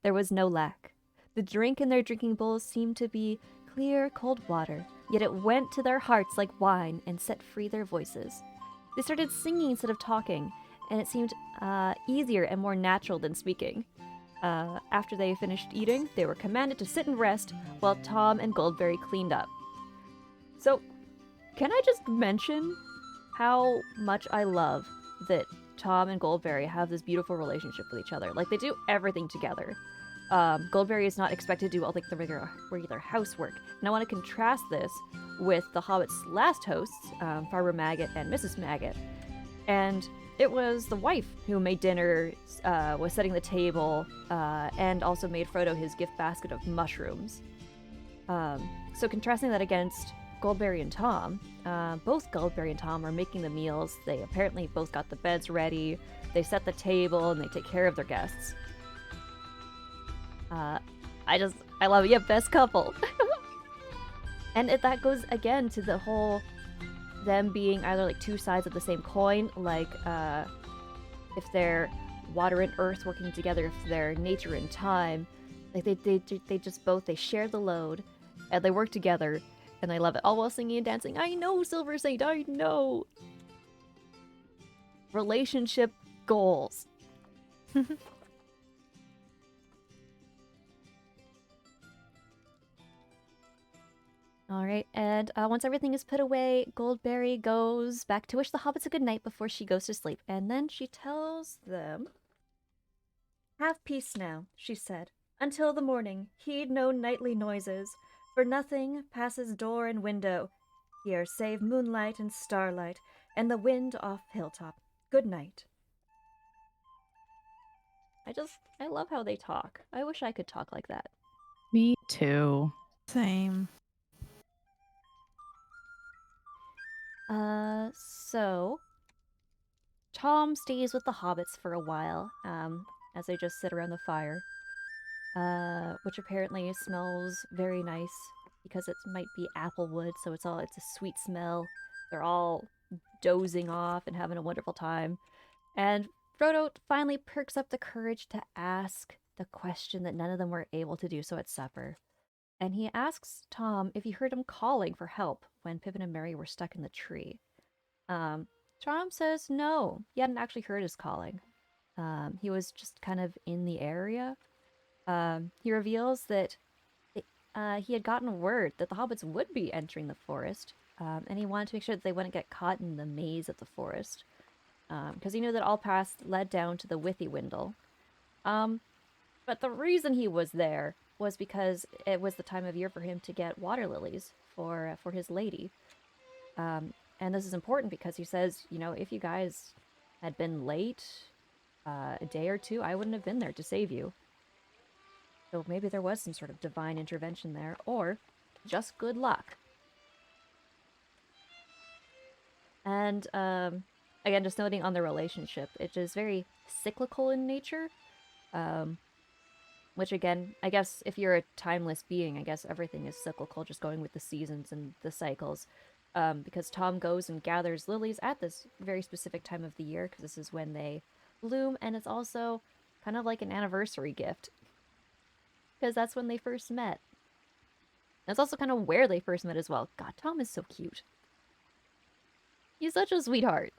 A: there was no lack. The drink in their drinking bowls seemed to be clear, cold water, yet it went to their hearts like wine and set free their voices. They started singing instead of talking, and it seemed easier and more natural than speaking. After they finished eating, they were commanded to sit and rest while Tom and Goldberry cleaned up. So, can I just mention how much I love that Tom and Goldberry have this beautiful relationship with each other? Like, they do everything together. Goldberry is not expected to do all like the regular housework. And I want to contrast this with the Hobbit's last hosts, Farmer Maggot and Mrs. Maggot. And it was the wife who made dinner, was setting the table, and also made Frodo his gift basket of mushrooms. So contrasting that against Goldberry and Tom, both Goldberry and Tom are making the meals. They apparently both got the beds ready. They set the table and they take care of their guests. I love it. Yeah, best couple. And that goes again to the whole them being either like two sides of the same coin, like if they're water and earth working together, if they're nature and time, like they just both, they share the load and they work together and I love it, all while singing and dancing. I know, Silver Saint, I know. Relationship goals. All right, and once everything is put away, Goldberry goes back to wish the hobbits a good night before she goes to sleep, and then she tells them, "Have peace now," she said. "Until the morning, heed no nightly noises, for nothing passes door and window here save moonlight and starlight, and the wind off hilltop. Good night." I love how they talk. I wish I could talk like that.
E: Me too.
F: Same.
A: So Tom stays with the hobbits for a while, as they just sit around the fire, which apparently smells very nice because it might be applewood, so it's a sweet smell. They're all dozing off and having a wonderful time. And Frodo finally perks up the courage to ask the question that none of them were able to do so at supper. And he asks Tom if he heard him calling for help when Pippin and Merry were stuck in the tree. Tom says no, he hadn't actually heard his calling. He was just kind of in the area. He reveals that he had gotten word that the hobbits would be entering the forest, and he wanted to make sure that they wouldn't get caught in the maze of the forest, because he knew that all paths led down to the Withywindle. But the reason he was there was because it was the time of year for him to get water lilies for his lady. And this is important because he says, you know, if you guys had been late a day or two, I wouldn't have been there to save you. So maybe there was some sort of divine intervention there, or just good luck. And again, just noting on the relationship, it is very cyclical in nature. Which again, I guess if you're a timeless being, I guess everything is cyclical, just going with the seasons and the cycles. Because Tom goes and gathers lilies at this very specific time of the year, because this is when they bloom, and it's also kind of like an anniversary gift, because that's when they first met. That's also kind of where they first met as well. God, Tom is so cute. He's such a sweetheart.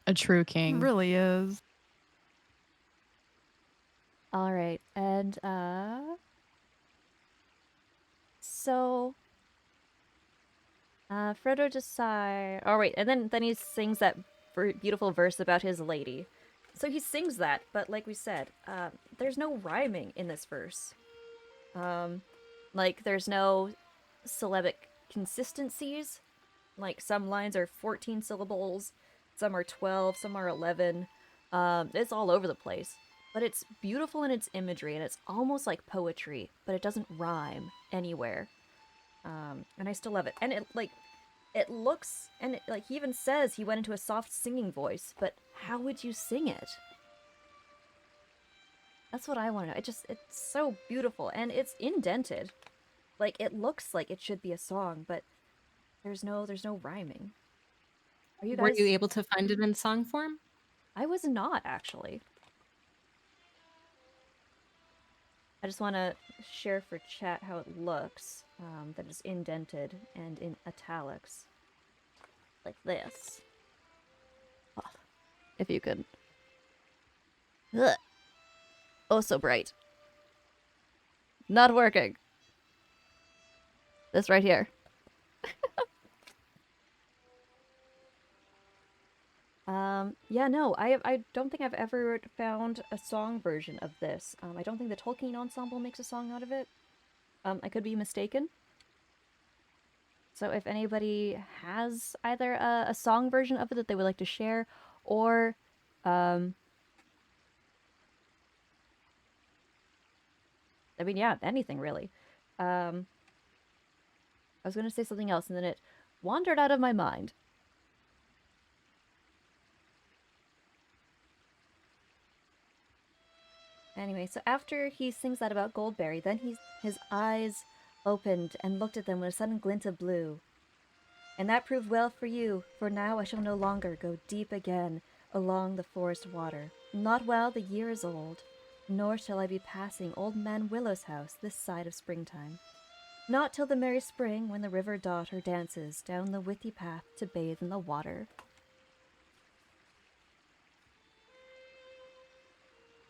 E: A true
F: It
E: king.
F: really is.
A: All right, and so Frodo decides. Oh wait, and then he sings that beautiful verse about his lady. So he sings that, but like we said, there's no rhyming in this verse. Like there's no syllabic consistencies. Like some lines are 14 syllables, some are 12, some are 11. It's all over the place. But it's beautiful in its imagery, and it's almost like poetry, but it doesn't rhyme anywhere. And I still love it. And it looks, and like he even says he went into a soft singing voice, but how would you sing it? That's what I want to know. It's so beautiful, and it's indented. Like it looks like it should be a song, but there's no rhyming. Are you guys?
C: Were you able to find it in song form?
A: I was not actually. I just want to share for chat how it looks. That is indented and in italics. Like this. Oh, if you could. Ugh. Oh, so bright. Not working. This right here. Yeah, no, I don't think I've ever found a song version of this. I don't think the Tolkien Ensemble makes a song out of it. I could be mistaken. So if anybody has either a song version of it that they would like to share, or I mean, yeah, anything really. I was going to say something else, and then it wandered out of my mind. Anyway, so after he sings that about Goldberry, then his eyes opened and looked at them with a sudden glint of blue. And that proved well for you, for now I shall no longer go deep again along the forest water. Not while the year is old, nor shall I be passing Old Man Willow's house this side of springtime. Not till the merry spring, when the river daughter dances down the withy path to bathe in the water.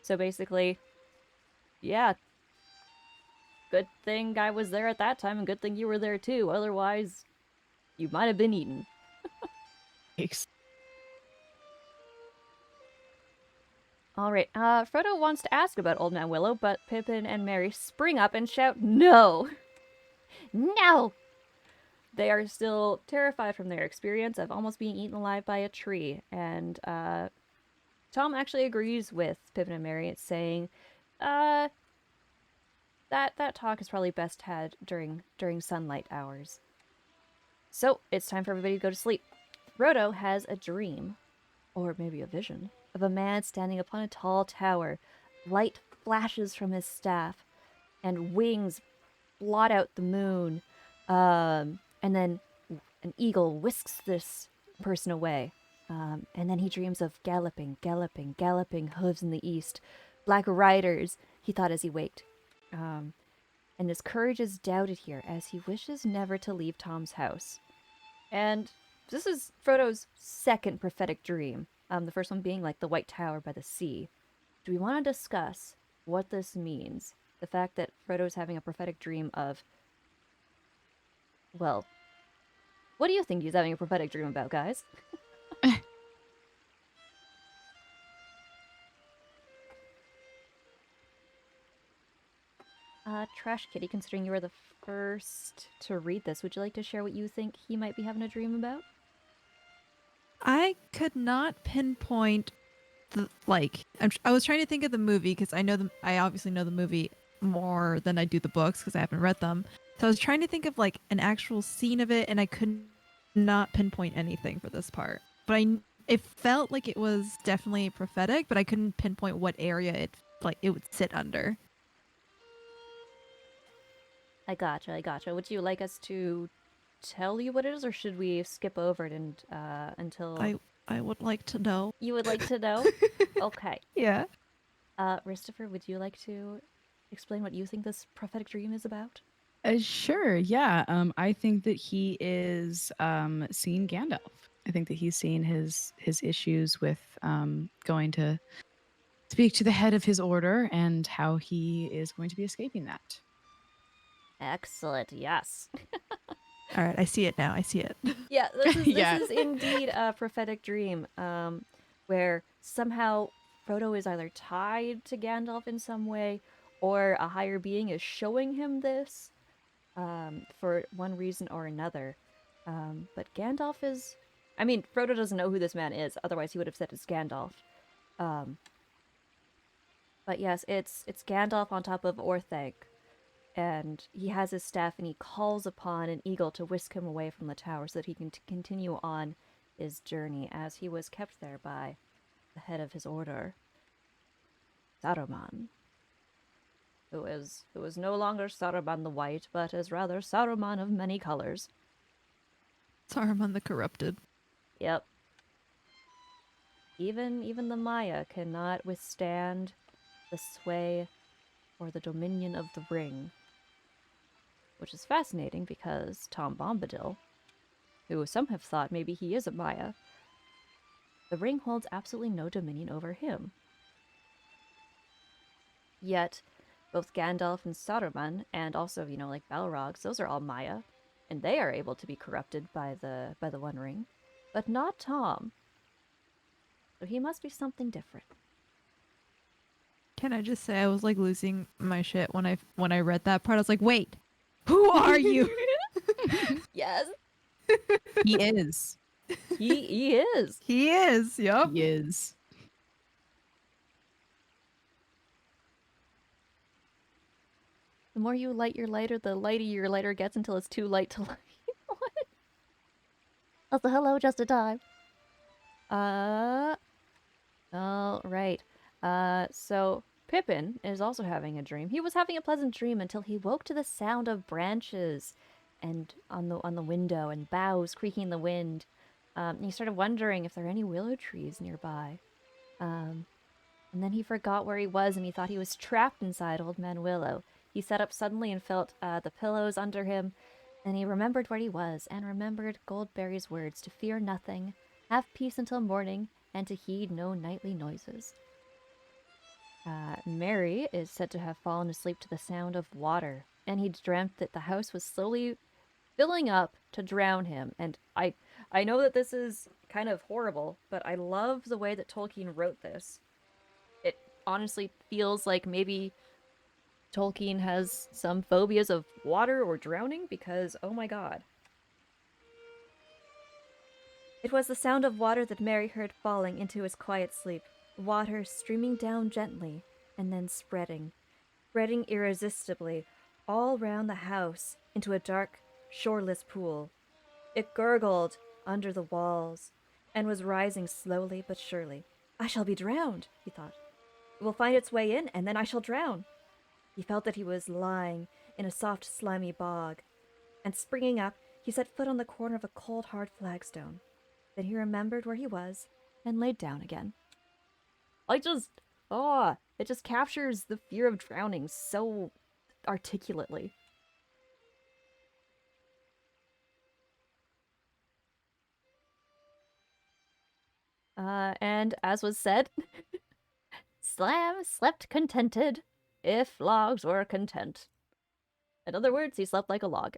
A: So basically, yeah, good thing I was there at that time, and good thing you were there too. Otherwise, you might have been eaten.
E: Yikes.
A: All right, Frodo wants to ask about Old Man Willow, but Pippin and Merry spring up and shout, "No! No!" They are still terrified from their experience of almost being eaten alive by a tree, and Tom actually agrees with Pippin and Merry, saying, that talk is probably best had during sunlight hours. So it's time for everybody to go to sleep. Frodo has a dream, or maybe a vision, of a man standing upon a tall tower. Light flashes from his staff, and wings blot out the moon. And then an eagle whisks this person away. And then he dreams of galloping, galloping, galloping hooves in the east. Black riders, he thought as he waked. And his courage is doubted here as he wishes never to leave Tom's house. And this is Frodo's second prophetic dream. The first one being like the White Tower by the sea. Do we want to discuss what this means? The fact that Frodo's having a prophetic dream of... Well, what do you think he's having a prophetic dream about, guys? Trash Kitty, considering you were the first to read this, would you like to share what you think he might be having a dream about?
F: I could not pinpoint the I was trying to think of the movie because I obviously know the movie more than I do the books because I haven't read them. So I was trying to think of like an actual scene of it, and I could not pinpoint anything for this part. But it felt like it was definitely prophetic, but I couldn't pinpoint what area it would sit under.
A: I gotcha. Would you like us to tell you what it is, or should we skip over it and until...
F: I would like to know.
A: You would like to know? Okay.
F: Yeah.
A: Christopher, would you like to explain what you think this prophetic dream is about?
E: Sure, yeah. I think that he is seeing Gandalf. I think that he's seen his issues with going to speak to the head of his order and how he is going to be escaping that.
A: Excellent, yes.
F: All right, I see it now. I see it.
A: Yeah, this
E: Yeah.
A: is indeed a prophetic dream, where somehow Frodo is either tied to Gandalf in some way, or a higher being is showing him this, for one reason or another. But Gandalf is... I mean, Frodo doesn't know who this man is, otherwise he would have said it's Gandalf. But yes, it's Gandalf on top of Orthanc. And he has his staff, and he calls upon an eagle to whisk him away from the tower so that he can continue on his journey, as he was kept there by the head of his order, Saruman, who is no longer Saruman the White, but is rather Saruman of many colors.
F: Saruman the Corrupted.
A: Yep. Even the Maya cannot withstand the sway or the dominion of the ring. Which is fascinating because Tom Bombadil, who some have thought maybe he is a Maya, the ring holds absolutely no dominion over him. Yet, both Gandalf and Saruman, and also, like Balrogs, those are all Maya, and they are able to be corrupted by the One Ring, but not Tom. So he must be something different.
F: Can I just say I was like losing my shit when I read that part. I was like, wait, who are you?
A: Yes,
E: He is.
A: he is.
F: He is. Yep.
E: He is.
A: The more you light your lighter, the lighter your lighter gets until it's too light to light. What? Also, hello, just a time. All right. So Pippin is also having a dream. He was having a pleasant dream until he woke to the sound of branches and on the window and boughs creaking in the wind. And he started wondering if there are any willow trees nearby. And then he forgot where he was and he thought he was trapped inside Old Man Willow. He sat up suddenly and felt the pillows under him, and he remembered where he was and remembered Goldberry's words to fear nothing, have peace until morning, and to heed no nightly noises. Mary is said to have fallen asleep to the sound of water, and he dreamt that the house was slowly filling up to drown him. And I know that this is kind of horrible, but I love the way that Tolkien wrote this. It honestly feels like maybe Tolkien has some phobias of water or drowning because, oh my god. It was the sound of water that Mary heard falling into his quiet sleep. Water streaming down gently and then spreading irresistibly all round the house into a dark, shoreless pool. It gurgled under the walls and was rising slowly but surely. I shall be drowned, he thought. It will find its way in, and then I shall drown. He felt that he was lying in a soft, slimy bog, and springing up, he set foot on the corner of a cold, hard flagstone. Then he remembered where he was and laid down again. It just captures the fear of drowning so articulately. And as was said, Slam slept contented, if logs were content. In other words, he slept like a log.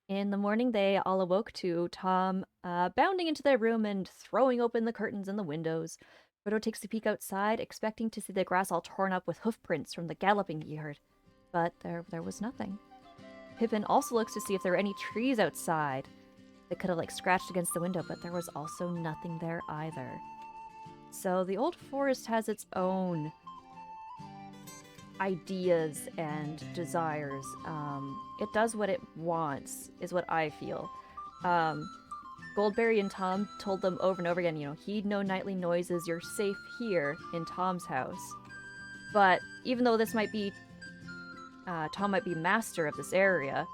A: In the morning, they all awoke to Tom bounding into their room and throwing open the curtains and the windows. Frodo takes a peek outside, expecting to see the grass all torn up with hoof prints from the galloping he heard. But there was nothing. Pippin also looks to see if there were any trees outside that could have scratched against the window, but there was also nothing there either. So the old forest has its own ideas and desires. It does what it wants, is what I feel. Goldberry and Tom told them over and over again, heed no nightly noises, you're safe here in Tom's house. But even though this might be, Tom might be master of this area,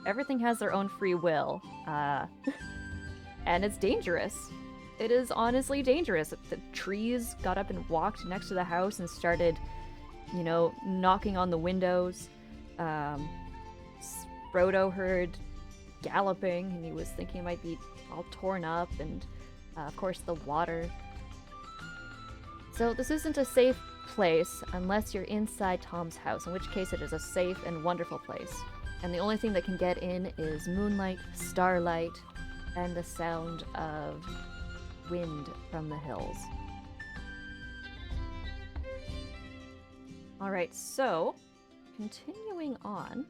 A: everything has their own free will. And it's dangerous. It is honestly dangerous. The trees got up and walked next to the house and started knocking on the windows. Frodo heard galloping, and he was thinking it might be all torn up, and of course the water. So this isn't a safe place unless you're inside Tom's house, in which case it is a safe and wonderful place. And the only thing that can get in is moonlight, starlight, and the sound of wind from the hills. Alright, so, continuing on.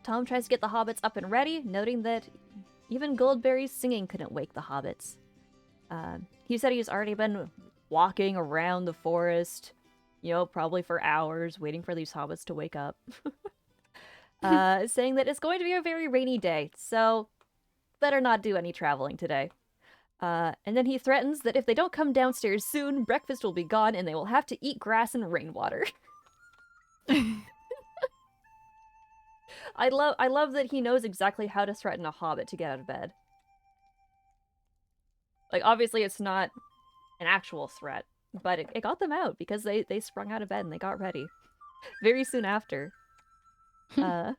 A: Tom tries to get the hobbits up and ready, noting that even Goldberry's singing couldn't wake the hobbits. He said he's already been walking around the forest, probably for hours, waiting for these hobbits to wake up. Saying that it's going to be a very rainy day, so better not do any traveling today. And then he threatens that if they don't come downstairs soon, breakfast will be gone and they will have to eat grass and rainwater. I love that he knows exactly how to threaten a hobbit to get out of bed. Obviously it's not an actual threat, but it got them out because they sprung out of bed and they got ready. Very soon after. So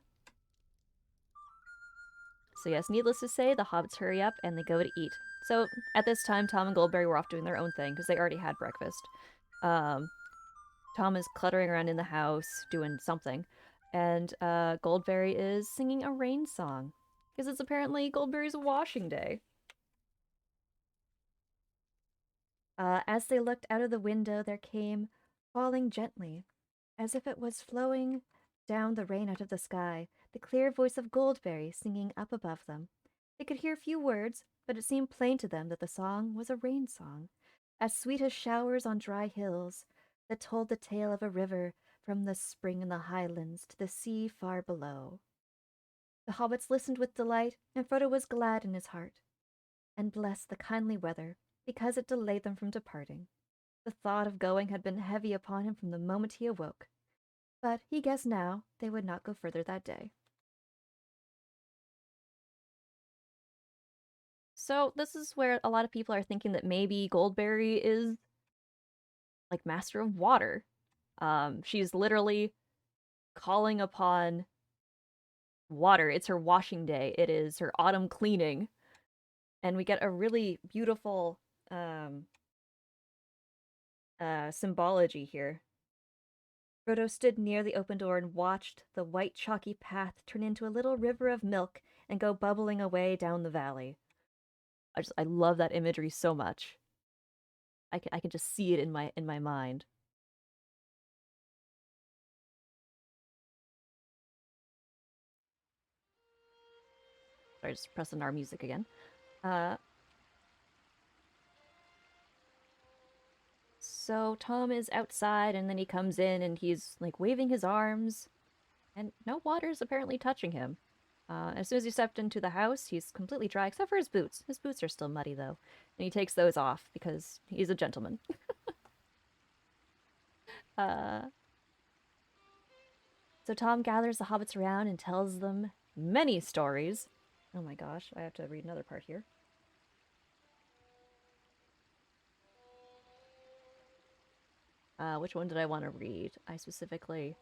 A: yes, needless to say, the hobbits hurry up and they go to eat. So at this time, Tom and Goldberry were off doing their own thing because they already had breakfast. Tom is cluttering around in the house doing something, and Goldberry is singing a rain song because it's apparently Goldberry's washing day. As they looked out of the window, there came, falling gently, as if it was flowing down the rain out of the sky, the clear voice of Goldberry singing up above them. They could hear few words, but it seemed plain to them that the song was a rain song, as sweet as showers on dry hills, that told the tale of a river from the spring in the highlands to the sea far below. The hobbits listened with delight, and Frodo was glad in his heart, and blessed the kindly weather, because it delayed them from departing. The thought of going had been heavy upon him from the moment he awoke, but he guessed now they would not go further that day. So this is where a lot of people are thinking that maybe Goldberry is like master of water. She's literally calling upon water. It's her washing day. It is her autumn cleaning. And we get a really beautiful symbology here. Frodo stood near the open door and watched the white chalky path turn into a little river of milk and go bubbling away down the valley. I love that imagery so much. I can just see it in my mind. Sorry, just pressing our music again. So Tom is outside and then he comes in and he's like waving his arms and no water is apparently touching him. As soon as he stepped into the house, he's completely dry except for his boots. His boots are still muddy though, and he takes those off because he's a gentleman. So Tom gathers the hobbits around and tells them many stories. Oh my gosh, I have to read another part here. Which one did I want to read? I specifically...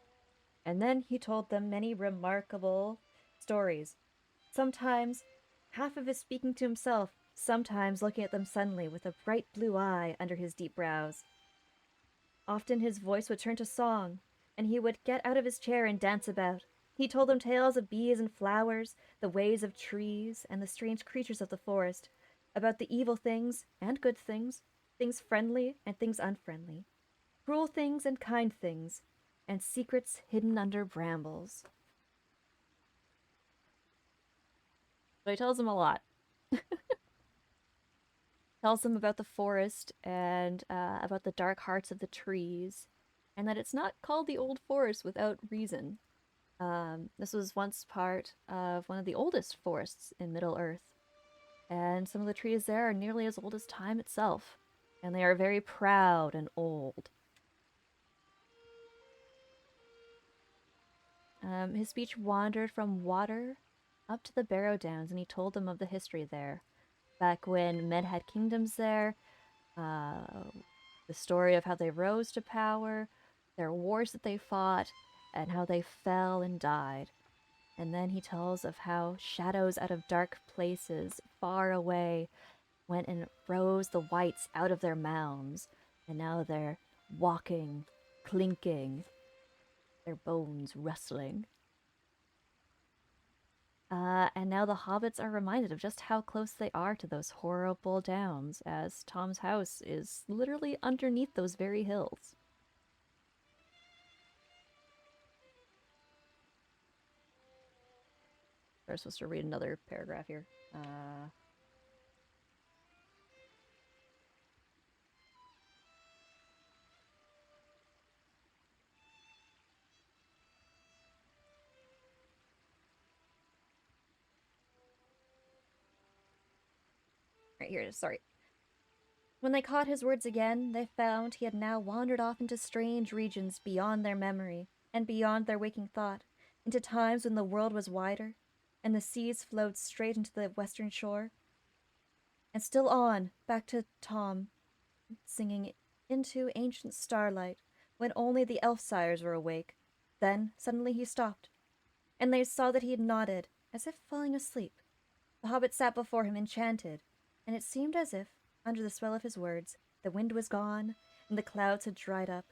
A: And then he told them many remarkable stories. Sometimes half of it speaking to himself, sometimes looking at them suddenly with a bright blue eye under his deep brows. Often his voice would turn to song, and he would get out of his chair and dance about. He told them tales of bees and flowers, the ways of trees, and the strange creatures of the forest, about the evil things and good things, things friendly and things unfriendly, cruel things and kind things, and secrets hidden under brambles. So he tells them a lot. Tells them about the forest and about the dark hearts of the trees, and that it's not called the Old Forest without reason. This was once part of one of the oldest forests in Middle-earth, and some of the trees there are nearly as old as time itself, and they are very proud and old. His speech wandered from water up to the Barrow Downs, and he told them of the history there. Back when men had kingdoms there, the story of how they rose to power, their wars that they fought, and how they fell and died. And then he tells of how shadows out of dark places far away went and froze the wights out of their mounds, and now they're walking, clinking, their bones rustling. And now the hobbits are reminded of just how close they are to those horrible downs, as Tom's house is literally underneath those very hills. We're supposed to read another paragraph here. Right here it is, sorry. When they caught his words again, they found he had now wandered off into strange regions beyond their memory, and beyond their waking thought, into times when the world was wider, and the seas flowed straight into the western shore. And still on, back to Tom, singing into ancient starlight, when only the elf sires were awake. Then, suddenly he stopped, and they saw that he had nodded, as if falling asleep. The hobbit sat before him enchanted, and it seemed as if, under the swell of his words, the wind was gone, and the clouds had dried up,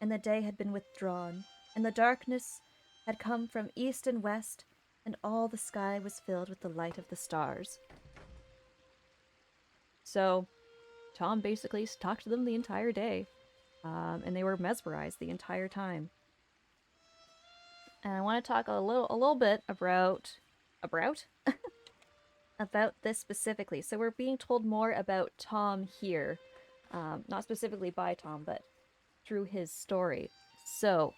A: and the day had been withdrawn, and the darkness had come from east and west, and all the sky was filled with the light of the stars. So, Tom basically talked to them the entire day, and they were mesmerized the entire time. And I want to talk a little bit about about this specifically. So we're being told more about Tom here. Not specifically by Tom, but through his story. So,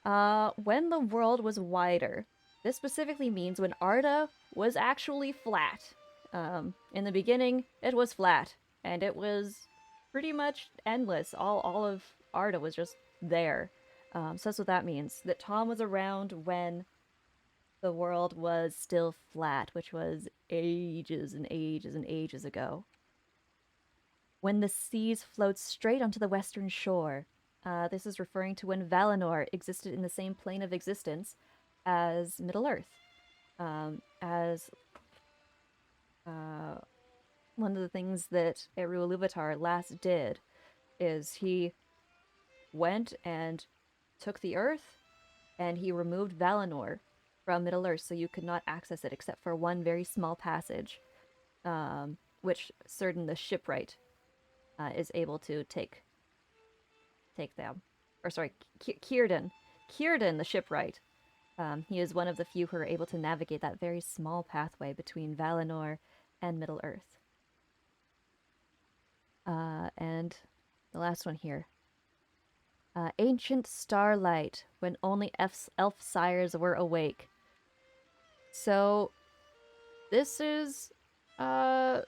A: when the world was wider, this specifically means when Arda was actually flat. In the beginning, it was flat, and it was pretty much endless. All of Arda was just there. So that's what that means. That Tom was around when the world was still flat, which was ages and ages and ages ago. When the seas flowed straight onto the western shore. This is referring to when Valinor existed in the same plane of existence as Middle-earth. As one of the things that Eru Ilúvatar last did is he went and took the earth and he removed Valinor from Middle-earth so you could not access it except for one very small passage, which certain the shipwright is able to take them. Or sorry, Círdan. Círdan, the shipwright. He is one of the few who are able to navigate that very small pathway between Valinor and Middle-earth. And the last one here. Ancient Starlight, when only elf sires were awake. So, this is, Tom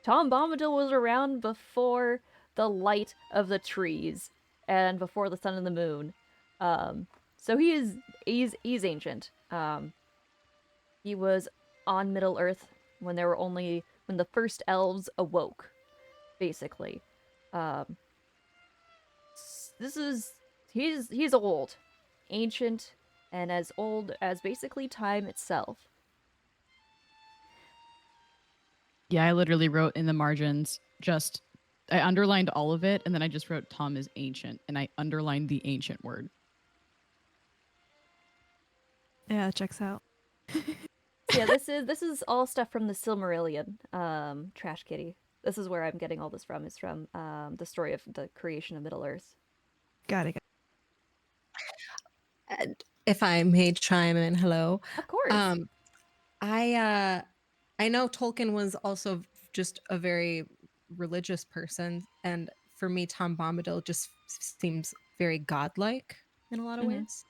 A: Bombadil was around before the light of the trees and before the sun and the moon. So he's ancient. He was on Middle Earth when the first elves awoke, basically. He's old, ancient, and as old as basically time itself.
E: Yeah, I literally wrote in the margins I underlined all of it, and then I just wrote Tom is ancient, and I underlined the ancient word.
F: Yeah, it checks out.
A: So yeah, this is all stuff from the Silmarillion, Trash Kitty. This is where I'm getting all this from. Is from the story of the creation of Middle Earth.
F: Got it.
C: And if I may chime in, hello.
A: Of course.
C: I know Tolkien was also just a very religious person, and for me, Tom Bombadil just seems very godlike in a lot of ways.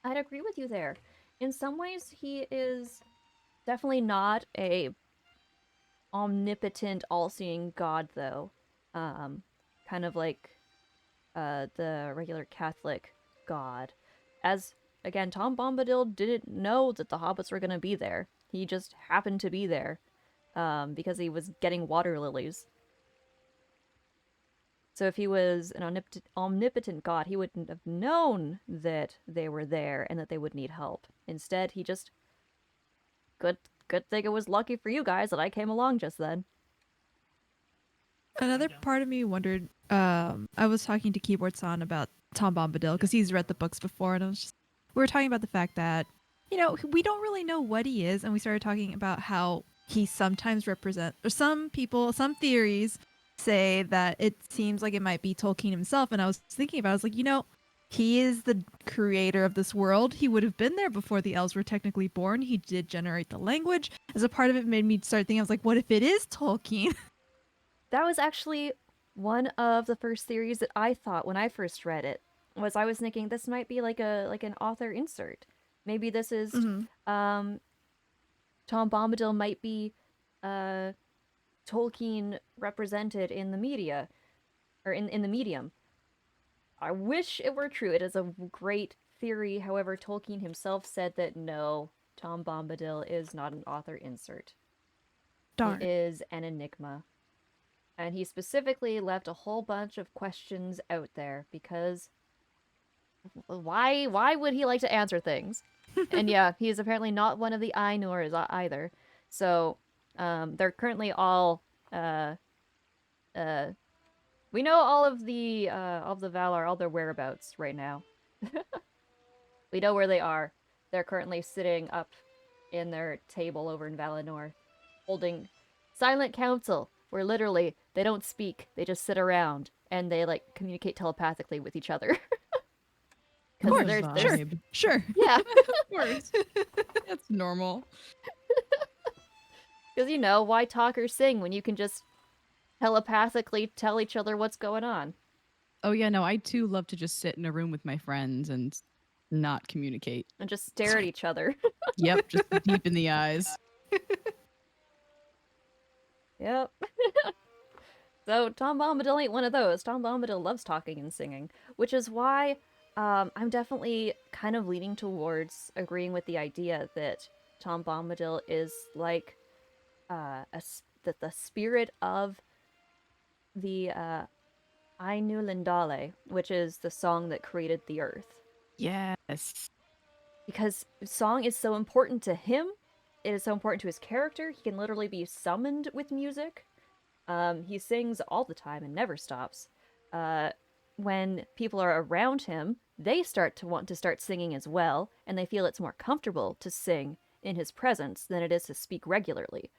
A: I'd agree with you there. In some ways, he is definitely not a omnipotent, all-seeing god, though. Kind of like the regular Catholic god. As, again, Tom Bombadil didn't know that the hobbits were going to be there. He just happened to be there because he was getting water lilies. So if he was an omnipotent god, he wouldn't have known that they were there and that they would need help. Instead, he just... Good thing it was lucky for you guys that I came along just then.
F: Another part of me wondered, I was talking to Keyboard San about Tom Bombadil because he's read the books before, and we were talking about the fact that, we don't really know what he is, and we started talking about how he sometimes represents, or some theories say that it seems like it might be Tolkien himself, and I was thinking about it, I was like, he is the creator of this world. He would have been there before the elves were technically born. He did generate the language. As a part of it made me start thinking, I was like, what if it is Tolkien?
A: That was actually one of the first theories that I thought when I first read it. I was thinking this might be like an author insert. Maybe this is Tom Bombadil might be Tolkien represented in the media or in the medium. I wish it were true. It is a great theory. However, Tolkien himself said that no, Tom Bombadil is not an author insert.
F: Darn.
A: It is an enigma. And he specifically left a whole bunch of questions out there because why would he like to answer things? And yeah, he is apparently not one of the Ainurs either. So they're currently all we know all of the Valar, all their whereabouts right now. We know where they are. They're currently sitting up in their table over in Valinor, holding silent council, where literally they don't speak, they just sit around and they like communicate telepathically with each other.
E: More
A: Because there's
E: vibe.
F: Sure.
A: yeah,
E: Of course. That's normal.
A: because why talk or sing when you can just telepathically tell each other what's going on
E: Oh yeah, no, I too love to just sit in a room with my friends and not communicate.
A: and just stare at each other.
E: Yep, just deep in the eyes.
A: Yep. So Tom Bombadil ain't one of those. Tom Bombadil loves talking and singing, which is why I'm definitely kind of leaning towards agreeing with the idea that Tom Bombadil is like that the spirit of the Ainu Lindale, which is the song that created the earth.
E: Yes.
A: Because song is so important to him, it is so important to his character. He can literally be summoned with music. He sings all the time and never stops. When people are around him, they start to want to start singing as well, and they feel it's more comfortable to sing in his presence than it is to speak regularly.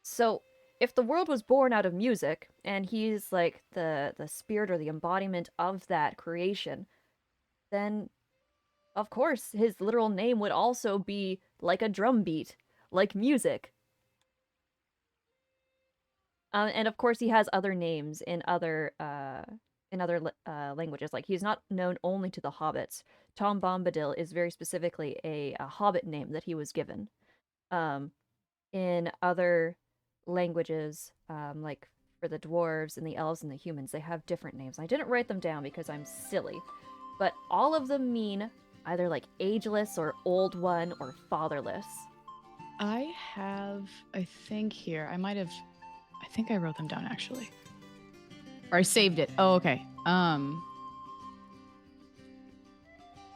A: So, if the world was born out of music, and he's like the spirit or the embodiment of that creation, then of course his literal name would also be like a drum beat, like music. And of course, he has other names in other languages. Like he's not known only to the hobbits. Tom Bombadil is very specifically a hobbit name that he was given. Um, in other languages, like for the dwarves and the elves and the humans, they have different names. I didn't write them down because I'm silly, but all of them mean either like ageless or old one or fatherless.
E: I have, I think here, I think I wrote them down actually. Or I saved it. Oh, okay.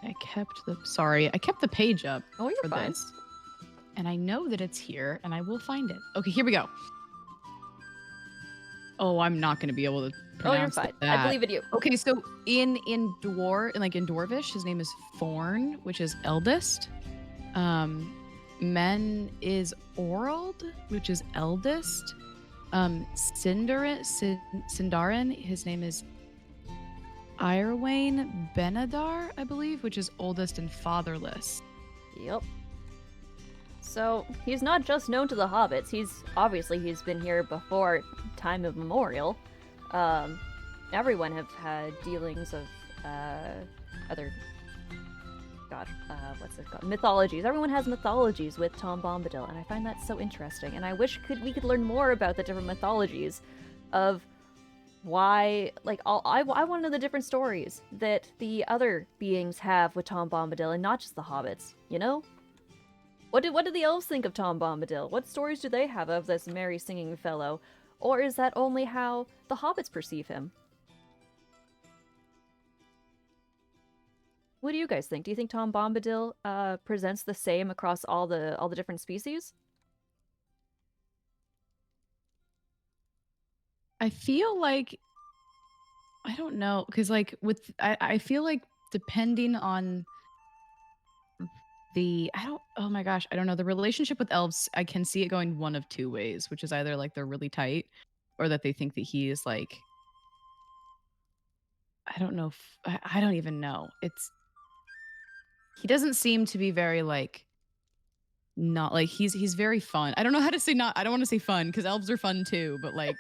E: I kept the page up
A: Oh, you're
E: for
A: fine.
E: this. And I know that it's here and I will find it. Okay, here we go. Oh, I'm not going to be able to
A: Oh, you're
E: pronounce
A: fine.
E: that.
A: I believe in you.
E: Okay, so in Dwarvish, his name is Thorn, which is eldest. Men is Orald, which is eldest. Sindarin, his name is Irwain Benadar, I believe, which is oldest and fatherless.
A: Yep. So he's not just known to the hobbits. He's been here before time immemorial. Everyone have had dealings of other what's it called? Mythologies. Everyone has mythologies with Tom Bombadil, and I find that so interesting. And I wish we could learn more about the different mythologies of why, like, I want to know the different stories that the other beings have with Tom Bombadil, and not just the hobbits. You know, what did the elves think of Tom Bombadil? What stories do they have of this merry singing fellow, or is that only how the hobbits perceive him? What do you guys think? Do you think Tom Bombadil presents the same across all the different species?
E: I feel like I don't know because like I feel like depending on oh my gosh, I don't know, the relationship with elves, I can see it going one of two ways, which is either like they're really tight or that they think that he is like I don't know I don't even know. He doesn't seem to be very like not like he's very fun. I don't know how to say not I don't want to say fun because elves are fun too, but like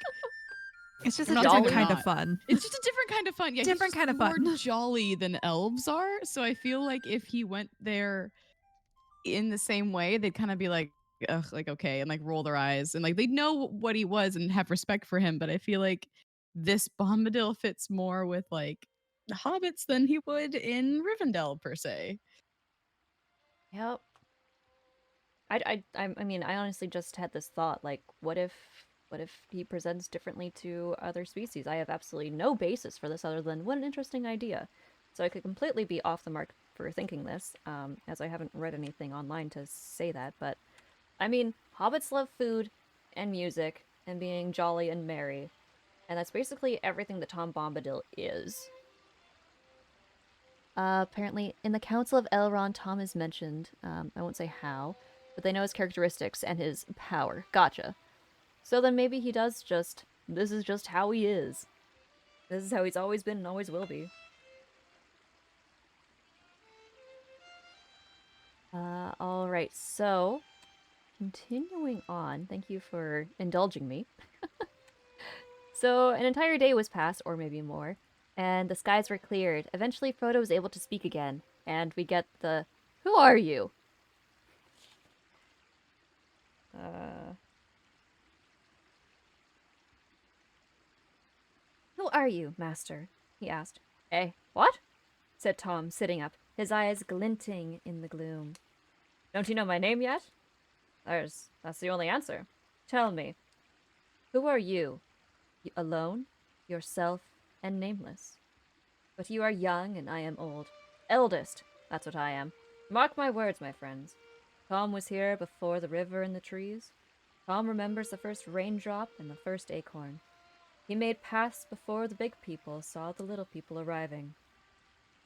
F: It's just
E: I'm
F: a
E: not saying
F: different
E: they're
F: kind of
E: not.
F: fun.
E: It's just a different kind of fun. Yeah,
F: Different
E: he's just
F: kind of
E: more
F: fun.
E: jolly than elves are. So I feel like if he went there in the same way, they'd kind of be like, ugh, like okay, and like roll their eyes and like they'd know what he was and have respect for him. But I feel like this Bombadil fits more with like the hobbits than he would in Rivendell per se.
A: Yep. I mean, I honestly just had this thought, like, what if he presents differently to other species? I have absolutely no basis for this other than what an interesting idea. So I could completely be off the mark for thinking this, as I haven't read anything online to say that. But I mean, hobbits love food and music and being jolly and merry, and that's basically everything that Tom Bombadil is. Apparently, in the Council of Elrond, Tom is mentioned. I won't say how, but they know his characteristics and his power. Gotcha. So then maybe he does just... This is just how he is. This is how he's always been and always will be. All right, so continuing on, thank you for indulging me. So an entire day was passed, or maybe more, and the skies were cleared. Eventually, Frodo was able to speak again, and we get the, "Who are you?" Uh, "Who are you, master?" he asked. "Eh, what?" said Tom, sitting up, his eyes glinting in the gloom. "Don't you know my name yet?" That's the only answer. Tell me, who are you? Alone, yourself, and nameless. But you are young and I am old. Eldest, that's what I am. Mark my words, my friends. Tom was here before the river and the trees. Tom remembers the first raindrop and the first acorn. He made paths before the big people saw the little people arriving.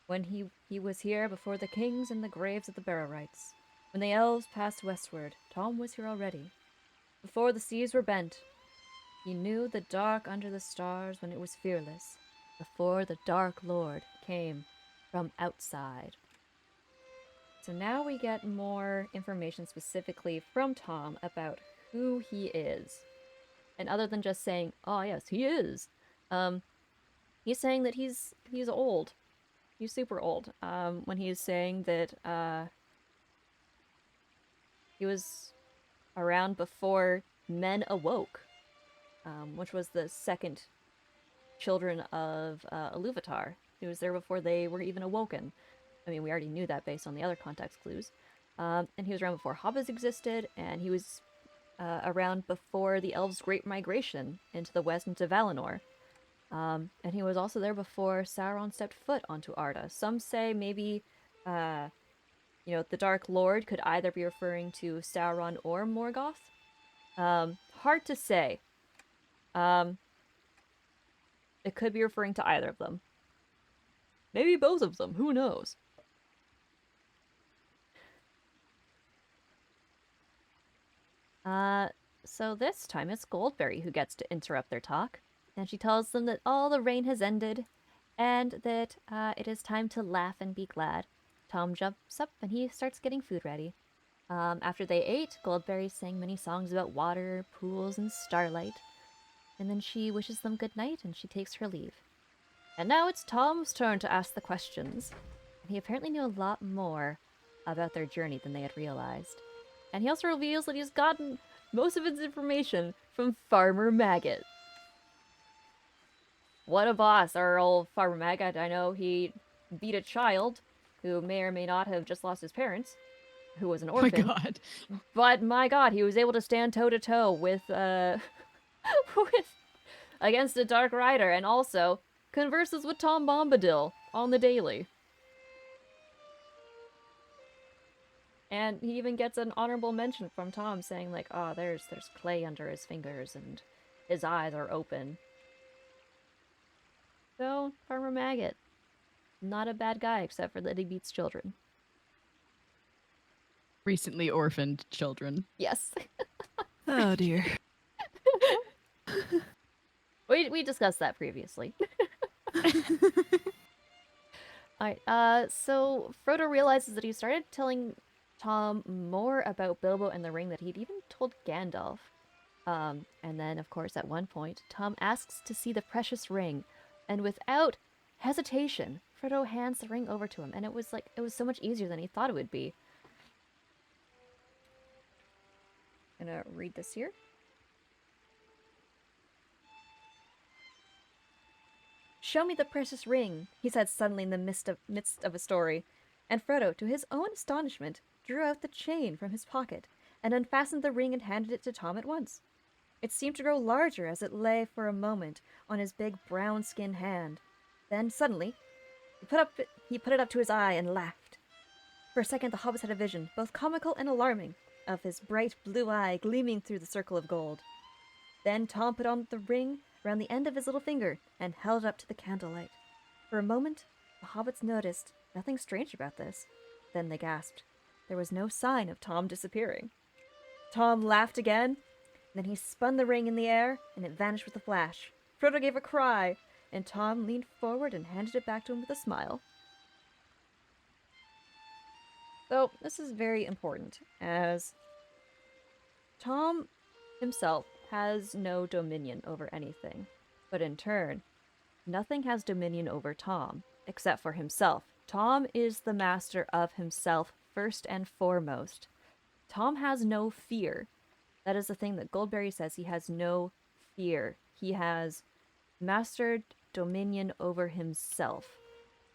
A: When he was here before the kings and the graves of the Barrowites. When the elves passed westward, Tom was here already. Before the seas were bent, he knew the dark under the stars when it was fearless, before the Dark Lord came from outside. So now we get more information specifically from Tom about who he is. And other than just saying, "Oh yes, he is," he's saying that he's old. He's super old. When he's saying that he was around before men awoke, which was the second children of Iluvatar. He was there before they were even awoken. I mean, we already knew that based on the other context clues. And he was around before Hobbits existed, and he was around before the Elves' Great Migration into the west into Valinor. And he was also there before Sauron stepped foot onto Arda. Some say maybe, the Dark Lord could either be referring to Sauron or Morgoth. Hard to say. It could be referring to either of them. Maybe both of them, who knows? So this time it's Goldberry who gets to interrupt their talk, and she tells them that all the rain has ended, and that it is time to laugh and be glad. Tom jumps up and he starts getting food ready. After they ate, Goldberry sang many songs about water, pools, and starlight, and then she wishes them good night and she takes her leave. And now it's Tom's turn to ask the questions. And he apparently knew a lot more about their journey than they had realized. And he also reveals that he's gotten most of his information from Farmer Maggot. What a boss, our old Farmer Maggot. I know he beat a child who may or may not have just lost his parents, who was an
E: Oh my
A: orphan.
E: god.
A: But my god, he was able to stand toe to toe with against a Dark Rider, and also converses with Tom Bombadil on the daily. And he even gets an honorable mention from Tom saying like, "Oh, there's clay under his fingers and his eyes are open." So, Farmer Maggot, not a bad guy except for that he beats children.
E: Recently orphaned children.
A: Yes.
F: Oh dear.
A: We discussed that previously. Alright, so Frodo realizes that he started telling Tom more about Bilbo and the ring that he'd even told Gandalf. And then, of course, at one point, Tom asks to see the precious ring, and without hesitation, Frodo hands the ring over to him, and it was so much easier than he thought it would be. I'm gonna read this here. "Show me the precious ring," he said suddenly in the midst of a story, and Frodo, to his own astonishment, drew out the chain from his pocket, and unfastened the ring and handed it to Tom at once. It seemed to grow larger as it lay for a moment on his big brown-skinned hand. Then, suddenly, he put it up to his eye and laughed. For a second the hobbits had a vision, both comical and alarming, of his bright blue eye gleaming through the circle of gold. Then Tom put on the ring around the end of his little finger and held it up to the candlelight. For a moment, the hobbits noticed nothing strange about this. Then they gasped. There was no sign of Tom disappearing. Tom laughed again. Then he spun the ring in the air, and it vanished with a flash. Frodo gave a cry, and Tom leaned forward and handed it back to him with a smile. So this is very important, as Tom himself has no dominion over anything, but in turn, nothing has dominion over Tom, except for himself. Tom is the master of himself first and foremost. Tom has no fear. That is the thing that Goldberry says. He has no fear. He has mastered dominion over himself,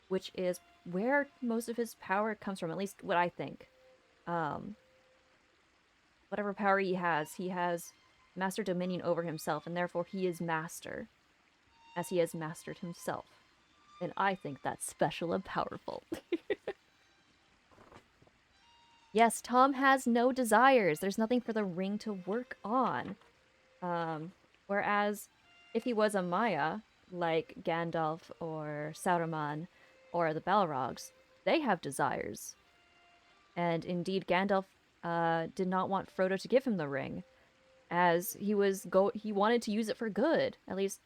A: which is where most of his power comes from, at least what I think. Whatever power he has master dominion over himself, and therefore he is master, as he has mastered himself. And I think that's special and powerful. Yes, Tom has no desires. There's nothing for the ring to work on. Whereas, if he was a Maya, like Gandalf or Saruman or the Balrogs, they have desires. And indeed, Gandalf did not want Frodo to give him the ring, as he wanted to use it for good. At least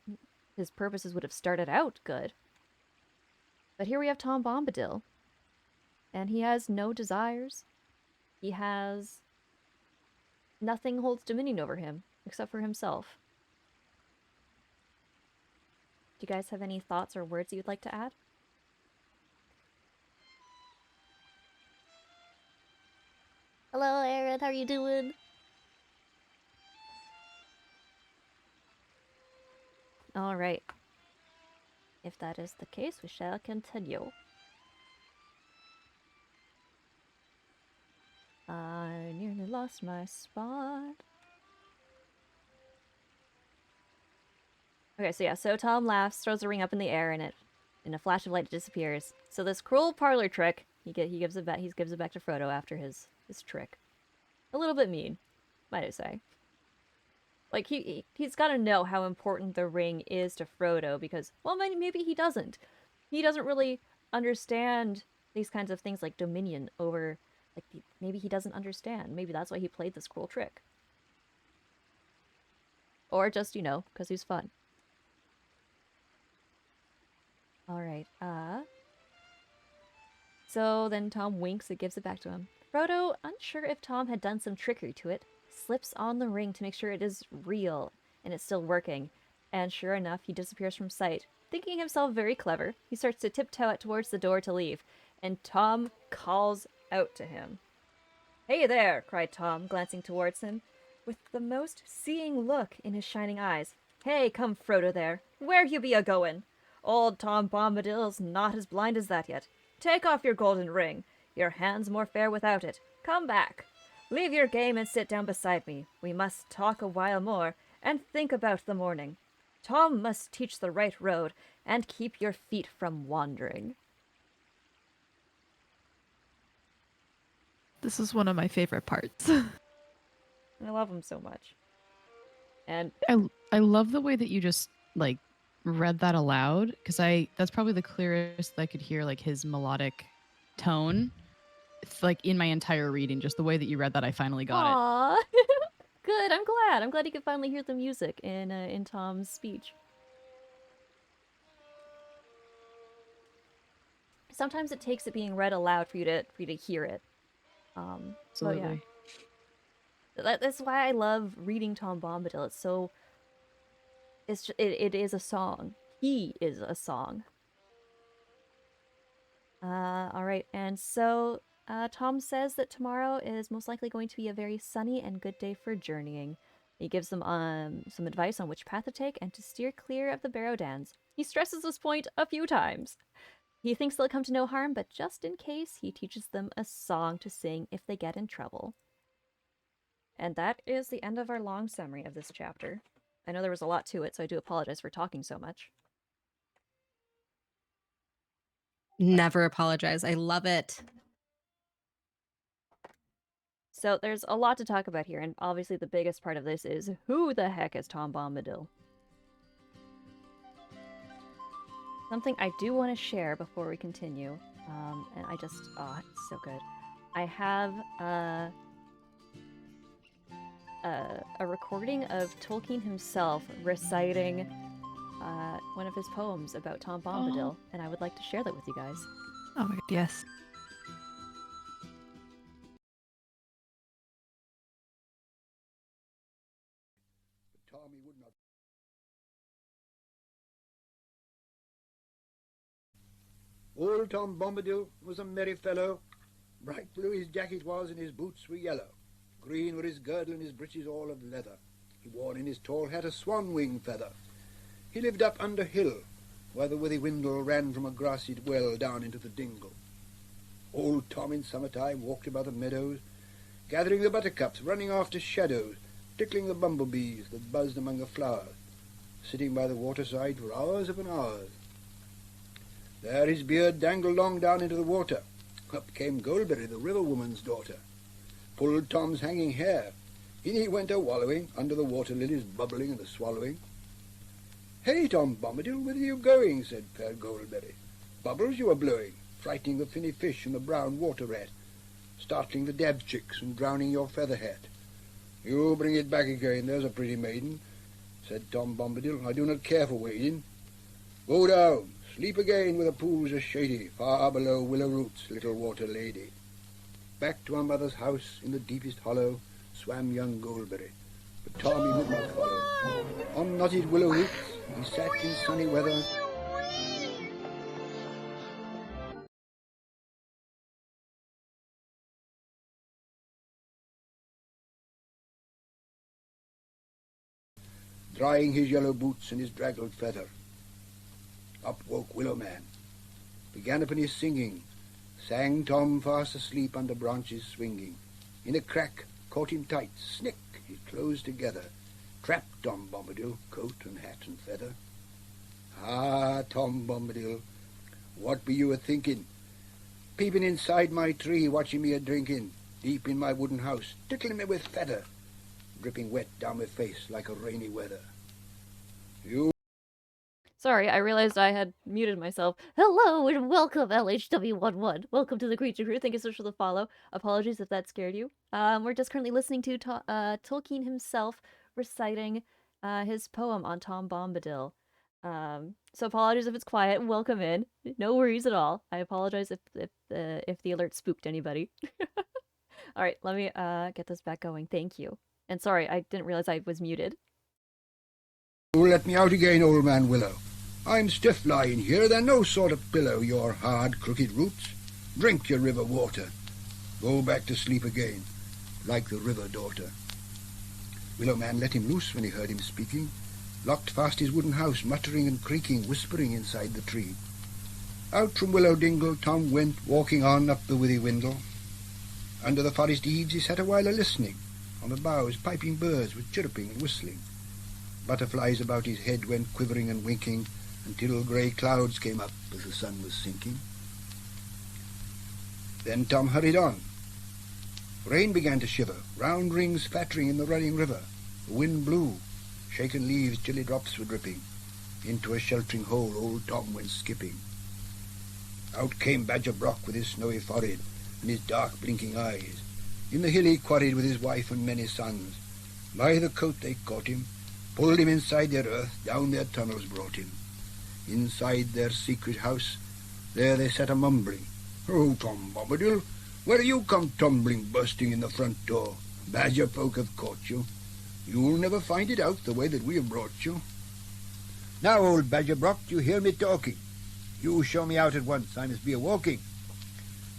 A: his purposes would have started out good. But here we have Tom Bombadil, and he has no desires. He has nothing holds dominion over him except for himself. Do you guys have any thoughts or words you'd like to add? Hello, Aaron. How are you doing? All right. If that is the case, we shall continue. I nearly lost my spot. Okay, so yeah, so Tom laughs, throws the ring up in the air, and in a flash of light, it disappears. So this cruel parlor trick, he gives it back to Frodo after his trick. A little bit mean, might I say. Like, he's got to know how important the ring is to Frodo, because, well, maybe he doesn't. He doesn't really understand these kinds of things like dominion over, like, maybe he doesn't understand. Maybe that's why he played this cruel trick. Or just, because he's fun. Alright, so then Tom winks and gives it back to him. Frodo, unsure if Tom had done some trickery to it, slips on the ring to make sure it is real and it's still working. And sure enough, he disappears from sight. Thinking himself very clever, he starts to tiptoe towards the door to leave, and Tom calls out to him. Hey there, cried Tom, glancing towards him, with the most seeing look in his shining eyes. Hey, come Frodo there, where you be a-goin'? Old Tom Bombadil's not as blind as that yet. Take off your golden ring. Your hand's more fair without it. Come back. Leave your game and sit down beside me. We must talk a while more, and think about the morning. Tom must teach the right road, and keep your feet from wandering.
F: This is one of my favorite parts.
A: I love him so much. And
E: I love the way that you just like read that aloud, because that's probably the clearest I could hear like his melodic tone. It's like in my entire reading, just the way that you read that, I finally got
A: Aww. Good, I'm glad. I'm glad you could finally hear the music in Tom's speech. Sometimes it takes it being read aloud for you to hear it.
E: Absolutely.
A: So yeah. That's why I love reading Tom Bombadil. It is a song. He is a song. All right, and so Tom says that tomorrow is most likely going to be a very sunny and good day for journeying. He gives them some advice on which path to take and to steer clear of the Barrow Dans. He stresses this point a few times. He thinks they'll come to no harm, but just in case, he teaches them a song to sing if they get in trouble. And that is the end of our long summary of this chapter. I know there was a lot to it, so I do apologize for talking so much.
C: Never apologize. I love it.
A: So there's a lot to talk about here, and obviously the biggest part of this is, who the heck is Tom Bombadil? Something I do want to share before we continue, and it's so good. I have a recording of Tolkien himself reciting one of his poems about Tom Bombadil, and I would like to share that with you guys.
F: Oh my god, yes.
G: would not. Old Tom Bombadil was a merry fellow. Bright blue his jacket was, and his boots were yellow. Green were his girdle, and his breeches all of leather. He wore in his tall hat a swan wing feather. He lived up under hill, where the withy windle ran from a grassy well down into the dingle. Old Tom in summertime walked about the meadows, gathering the buttercups, running after shadows, tickling the bumblebees that buzzed among the flowers, sitting by the waterside for hours upon hours. There his beard dangled long down into the water. Up came Goldberry, the river woman's daughter, pulled Tom's hanging hair. In he went a-wallowing, under the water lilies bubbling and a-swallowing. "Hey, Tom Bombadil, whither are you going?" said fair Goldberry. "Bubbles you are blowing, frightening the finny fish and the brown water rat, startling the dab chicks and drowning your feather hat." "You bring it back again, there's a pretty maiden," said Tom Bombadil. "I do not care for wading. Go down, sleep again where the pools are shady, far below willow roots, little water lady." Back to our mother's house in the deepest hollow swam young Goldberry, but Tom he would not follow. On knotted willow roots he sat in sunny weather, drying his yellow boots and his draggled feather. Up woke Willow Man, began upon his singing, sang Tom fast asleep under branches swinging. In a crack caught him tight, snick, his clothes together, trapped Tom Bombadil, coat and hat and feather. "Ah, Tom Bombadil, what be you a-thinking, peeping inside my tree, watching me a-drinking, deep in my wooden house, tickling me with feather, dripping wet down my face like a rainy weather? You..."
A: Sorry, I realized I had muted myself. Hello and welcome, LHW11. Welcome to the Creature Crew. Thank you so much for the follow. Apologies if that scared you. We're just currently listening to Tolkien himself reciting his poem on Tom Bombadil. So apologies if it's quiet. Welcome in. No worries at all. I apologize if the alert spooked anybody. All right, let me get this back going. Thank you. And sorry, I didn't realize I was muted.
G: "You let me out again, old man Willow. I'm stiff lying here, they're no sort of pillow, your hard, crooked roots. Drink your river water. Go back to sleep again, like the river daughter." Willow Man let him loose when he heard him speaking, locked fast his wooden house, muttering and creaking, whispering inside the tree. Out from Willow Dingle Tom went, walking on up the withy windle. Under the forest eaves he sat a while a-listening. On the boughs piping birds were chirruping and whistling. Butterflies about his head went quivering and winking, until grey clouds came up as the sun was sinking. Then Tom hurried on. Rain began to shiver, round rings spattering in the running river. The wind blew, shaken leaves, chilly drops were dripping. Into a sheltering hole old Tom went skipping. Out came Badger Brock with his snowy forehead and his dark blinking eyes. In the hill he quarried with his wife and many sons. By the coat they caught him, pulled him inside their earth, down their tunnels brought him. Inside their secret house, there they sat a-mumbling. "Oh, Tom Bombadil, where you come tumbling, bursting in the front door? Badger folk have caught you. You'll never find it out the way that we have brought you. Now, old Badger Brock, you hear me talking? You show me out at once, I must be a-walking.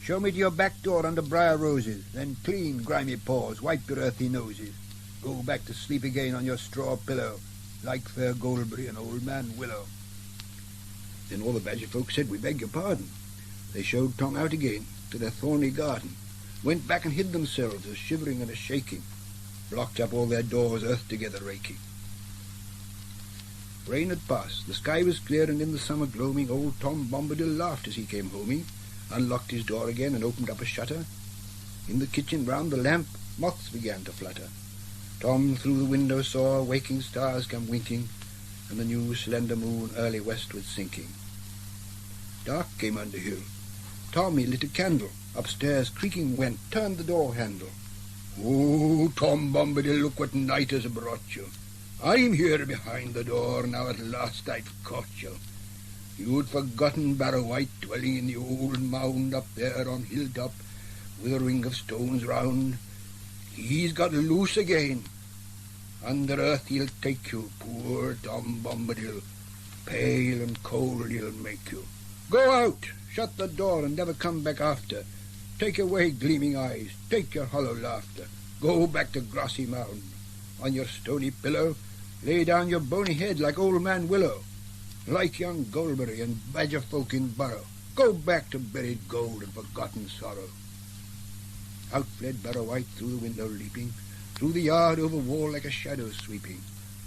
G: Show me to your back door under briar roses, then clean grimy paws, wipe your earthy noses. Go back to sleep again on your straw pillow, like fair Goldberry and old man Willow." Then all the badger folk said, "We beg your pardon." They showed Tom out again to their thorny garden, went back and hid themselves, a-shivering and a-shaking, blocked up all their doors, earth together raking. Rain had passed, the sky was clear, and in the summer gloaming old Tom Bombadil laughed as he came homing, unlocked his door again and opened up a shutter. In the kitchen round the lamp moths began to flutter. Tom through the window saw waking stars come winking, and the new slender moon early westward sinking. Dark came under hill. Tom he lit a candle, upstairs creaking went, turned the door handle. "Oh, Tom Bombadil, look what night has brought you. I'm here behind the door, now at last I've caught you. You'd forgotten Barrow White, dwelling in the old mound up there on hilltop, with a ring of stones round. He's got loose again. Under earth he'll take you, poor Tom Bombadil. Pale and cold he'll make you. Go out, shut the door, and never come back after. Take away gleaming eyes, take your hollow laughter. Go back to grassy mound. On your stony pillow, lay down your bony head like old man Willow, like young Goldberry and badger folk in Barrow. Go back to buried gold and forgotten sorrow. Out fled Barrow White through the window leaping, through the yard over wall like a shadow sweeping.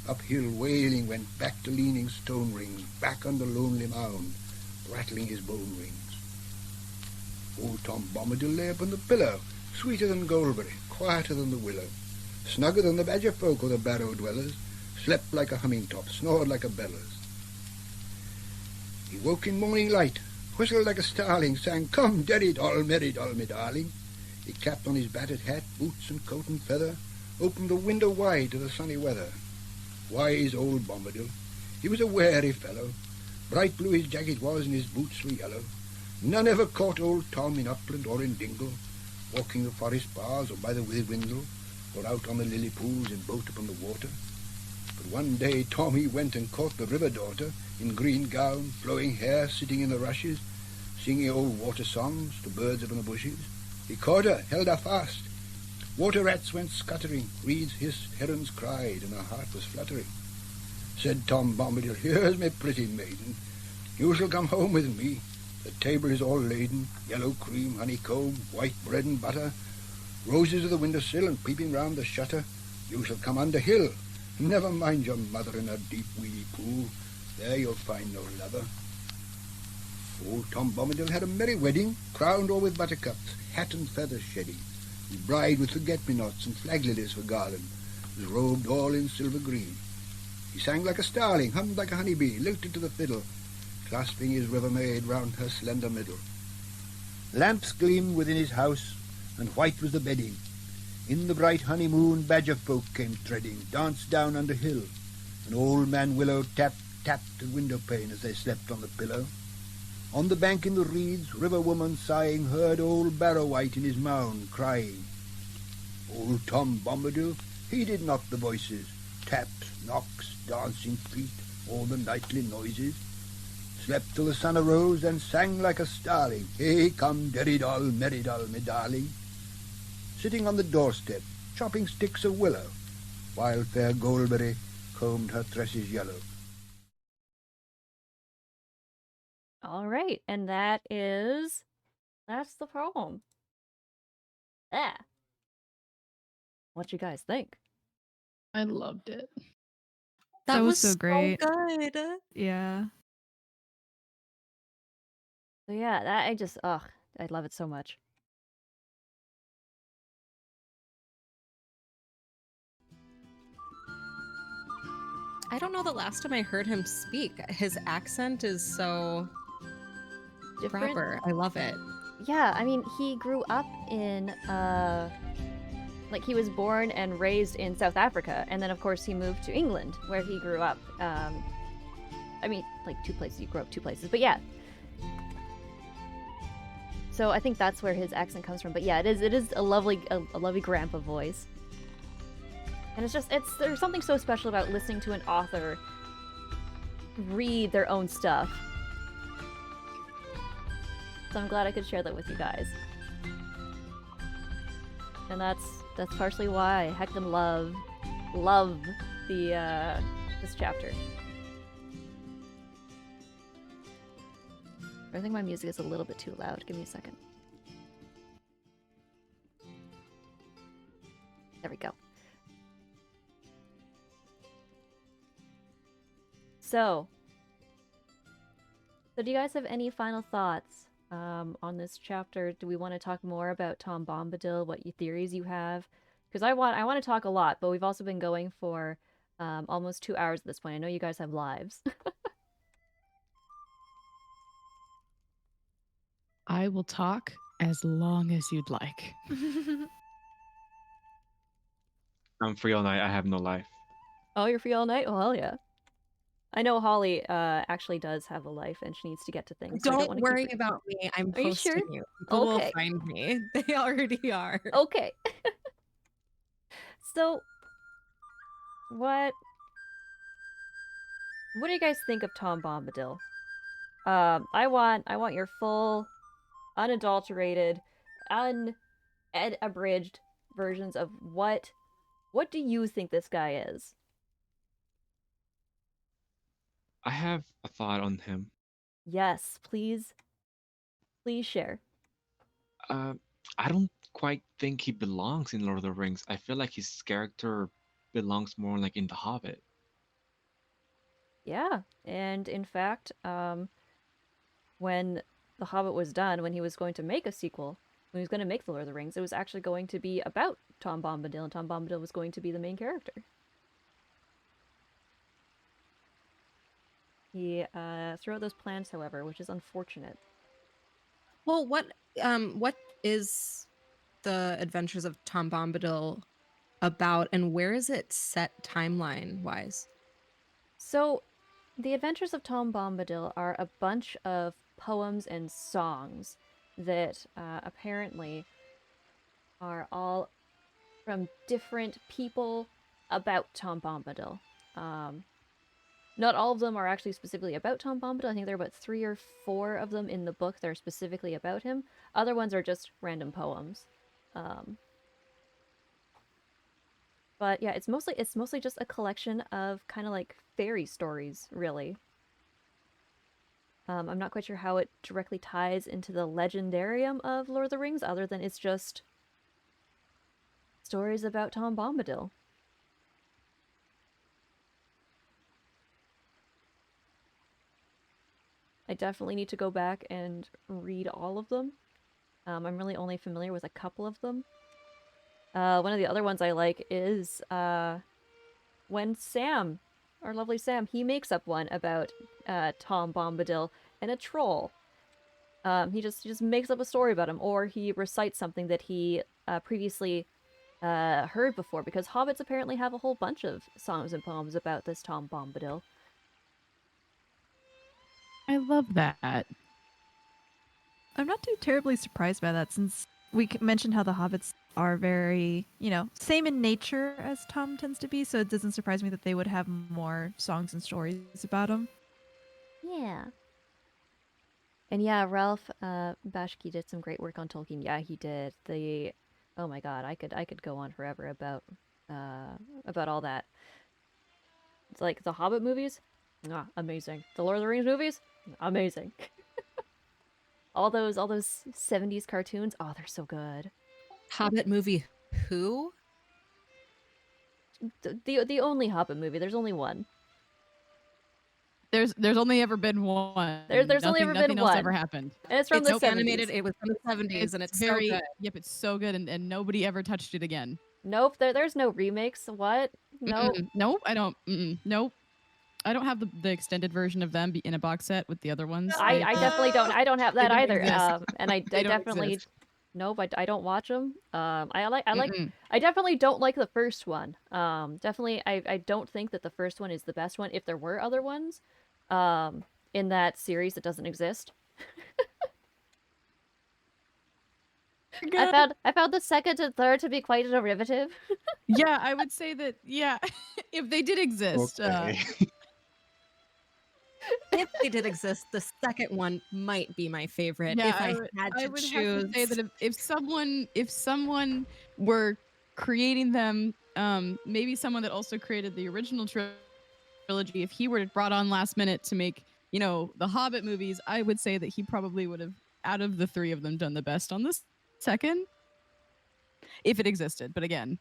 G: Uphill wailing went back to leaning stone rings, back on the lonely mound, rattling his bone rings. Old Tom Bombadil lay upon the pillow, sweeter than Goldberry, quieter than the willow, snugger than the badger folk or the Barrow dwellers, slept like a humming top, snored like a bellows. He woke in morning light, whistled like a starling, sang, "Come, derry doll, merry doll, me darling." He clapped on his battered hat, boots and coat and feather, opened the window wide to the sunny weather. Wise old Bombadil, he was a wary fellow. Bright blue his jacket was and his boots were yellow. None ever caught old Tom in upland or in dingle, walking the forest paths or by the windle, or out on the lily pools in boat upon the water. But one day Tom he went and caught the river daughter, in green gown, flowing hair, sitting in the rushes, singing old water songs to birds upon the bushes. He caught her, held her fast. Water rats went scuttering, reeds hissed, herons cried, and her heart was fluttering. Said Tom Bombadil, "Here's my pretty maiden. You shall come home with me. The table is all laden, yellow cream, honeycomb, white bread and butter, roses at the window sill and peeping round the shutter. You shall come under hill. Never mind your mother in her deep weedy pool. There you'll find no lover." Old Tom Bombadil had a merry wedding, crowned all with buttercups, hat and feathers shedding. His bride with forget-me-nots and flag lilies for garland, was robed all in silver green. He sang like a starling, hummed like a honeybee, lilted to the fiddle, clasping his river maid round her slender middle. Lamps gleamed within his house, and white was the bedding. In the bright honeymoon badger folk came treading, danced down under hill, and old man Willow tapped at window pane as they slept on the pillow. On the bank in the reeds, river woman sighing, heard old Barrow White in his mound crying. Old Tom Bombadil heeded not the voices, taps, knocks, dancing feet, all the nightly noises. Slept till the sun arose and sang like a starling, "Hey, come, derry doll, merry doll, me darling," sitting on the doorstep, chopping sticks of willow, while fair Goldberry combed her tresses yellow.
A: All right, and that's the poem. Yeah. What you guys think?
E: I loved it.
C: That
F: was
C: was
F: so great.
C: good.
F: Yeah.
A: So yeah, I love it so much.
C: I don't know the last time I heard him speak. His accent is so
A: Different.
C: proper. I love it.
A: Yeah, I mean, he grew up in like he was born and raised in South Africa, and then of course he moved to England where he grew up. I mean, like two places. You grew up two places, but yeah. So I think that's where his accent comes from. But yeah, it is a lovely grandpa voice. And there's something so special about listening to an author read their own stuff. So I'm glad I could share that with you guys. And that's partially why I heckin' love the this chapter. I think my music is a little bit too loud. Give me a second. There we go. So do you guys have any final thoughts on this chapter? Do we want to talk more about Tom Bombadil? What theories you have? Because I want to talk a lot, but we've also been going for almost 2 hours at this point. I know you guys have lives.
E: I will talk as long as you'd like.
D: I'm free all night. I have no life.
A: Oh, you're free all night? Oh, hell yeah. I know Holly actually does have a life and she needs to get to things. So
C: Don't worry about me. I'm
A: Are you
C: posting
A: sure?
C: you. People
A: Okay.
C: will find me. They already are.
A: Okay. So What do you guys think of Tom Bombadil? I want your full, unadulterated, unabridged versions of what do you think this guy is?
D: I have a thought on him.
A: Yes, please share.
D: Uh, I don't quite think he belongs in Lord of the Rings. I feel like his character belongs more like in The Hobbit.
A: Yeah, and in fact, when The Hobbit was done, when he was going to make a sequel, when he was going to make The Lord of the Rings, it was actually going to be about Tom Bombadil, and Tom Bombadil was going to be the main character. He threw out those plans, however, which is unfortunate.
C: Well, what is the Adventures of Tom Bombadil about, and where is it set timeline wise?
A: So, The Adventures of Tom Bombadil are a bunch of poems and songs that apparently are all from different people about Tom Bombadil. Not all of them are actually specifically about Tom Bombadil. I think there are about 3 or 4 of them in the book that are specifically about him. Other ones are just random poems. But yeah, it's mostly just a collection of kind of like fairy stories, really. I'm not quite sure how it directly ties into the legendarium of Lord of the Rings, other than it's just stories about Tom Bombadil. I definitely need to go back and read all of them. I'm really only familiar with a couple of them. One of the other ones I like is when Sam, our lovely Sam, he makes up one about Tom Bombadil and a troll. He just makes up a story about him, or he recites something that he previously heard before, because hobbits apparently have a whole bunch of songs and poems about this Tom Bombadil.
E: I love that.
F: I'm not too terribly surprised by that, since we mentioned how the hobbits are very, same in nature as Tom tends to be, so it doesn't surprise me that they would have more songs and stories about him.
A: Yeah. And yeah, Ralph Bashki did some great work on Tolkien. Yeah, he did. Oh my god, I could go on forever about all that. It's like the Hobbit movies, amazing. The Lord of the Rings movies, amazing. all those 70s cartoons, oh, they're so good.
C: Hobbit movie who?
A: The only Hobbit movie, there's only one.
E: There's only ever been one.
A: There's only ever been
E: nothing else
A: one.
E: ever happened.
A: And it's from the 70s.
C: Animated, it was from the 70s, and it's
E: very
C: so good.
E: Yep, it's so good, and nobody ever touched it again.
A: Nope, there's no remakes. What? Nope.
E: Nope, I don't. Nope. I don't have the extended version of them in a box set with the other ones.
A: I definitely don't. I don't have that
E: They don't
A: either.
E: exist.
A: And I
E: They don't
A: definitely
E: exist.
A: nope. I don't watch them. I definitely don't like the first one. Definitely I don't think that the first one is the best one. If there were other ones, in that series that doesn't exist. I found the second and third to be quite derivative.
E: Yeah, I would say that. Yeah, if they did exist.
D: Okay.
C: If they did exist, the second one might be my favorite.
E: Yeah,
C: if I had to
E: would
C: choose,
E: have to say that if someone were creating them, maybe someone that also created the original trilogy, if he were brought on last minute to make, the Hobbit movies, I would say that he probably would have, out of the 3 of them, done the best on this second, if it existed. But again,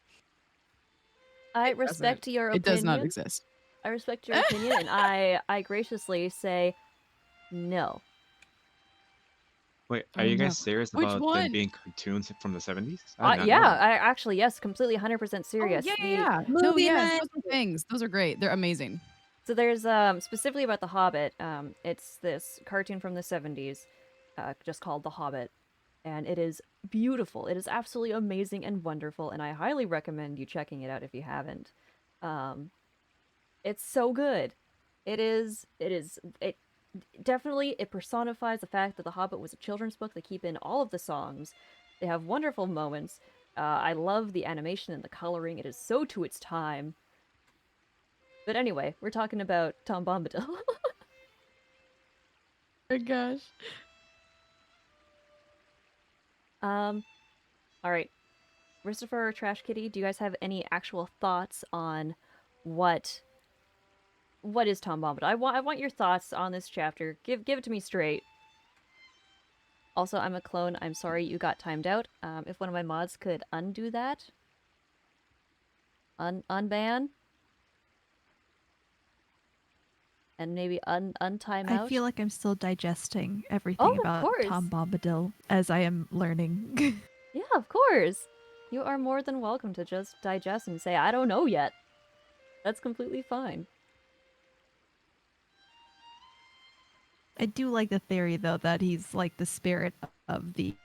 A: I respect your opinion.
E: It does not exist.
A: I respect your opinion, and I graciously say no.
D: Wait, are you guys serious
E: Which
D: about
E: one?
D: them being cartoons from the 70s?
A: Yeah, I actually, yes, completely 100% serious.
E: Oh, yeah. No, yes, those are things. Those are great. They're amazing.
A: So there's specifically about The Hobbit. It's this cartoon from the 70s, just called The Hobbit, and it is beautiful. It is absolutely amazing and wonderful, and I highly recommend you checking it out if you haven't. It's so good. It definitely, it personifies the fact that The Hobbit was a children's book. They keep in all of the songs. They have wonderful moments. I love the animation and the coloring. It is so to its time. But anyway, we're talking about Tom Bombadil.
E: Oh my gosh.
A: All right. Christopher or Trash Kitty, do you guys have any actual thoughts on what is Tom Bombadil? I want your thoughts on this chapter. Give it to me straight. Also, I'm a clone. I'm sorry you got timed out. If one of my mods could undo that, unban, and maybe untime
F: I
A: out.
F: feel like I'm still digesting
A: Oh,
F: everything
A: of
F: about
A: course.
F: Tom Bombadil as I am learning.
A: Yeah, of course. You are more than welcome to just digest and say, I don't know yet. That's completely fine.
F: I do like the theory though that he's like the spirit of the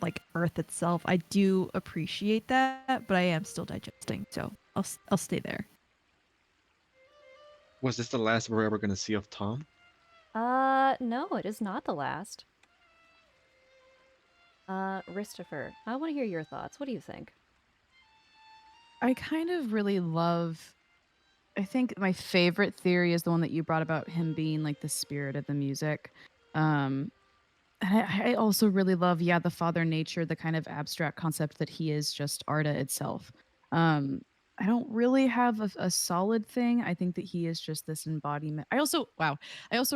F: like earth itself. I do appreciate that, but I am still digesting, so I'll stay there.
D: Was this the last we're ever gonna see of Tom?
A: No, it is not the last. Christopher, I want to hear your thoughts. What do you think?
E: I kind of really love. I think my favorite theory is the one that you brought about him being like the spirit of the music. Um, I also really love, yeah, the father nature, the kind of abstract concept that he is just Arda itself. Um, I don't really have a solid thing. I think that he is just this embodiment. I also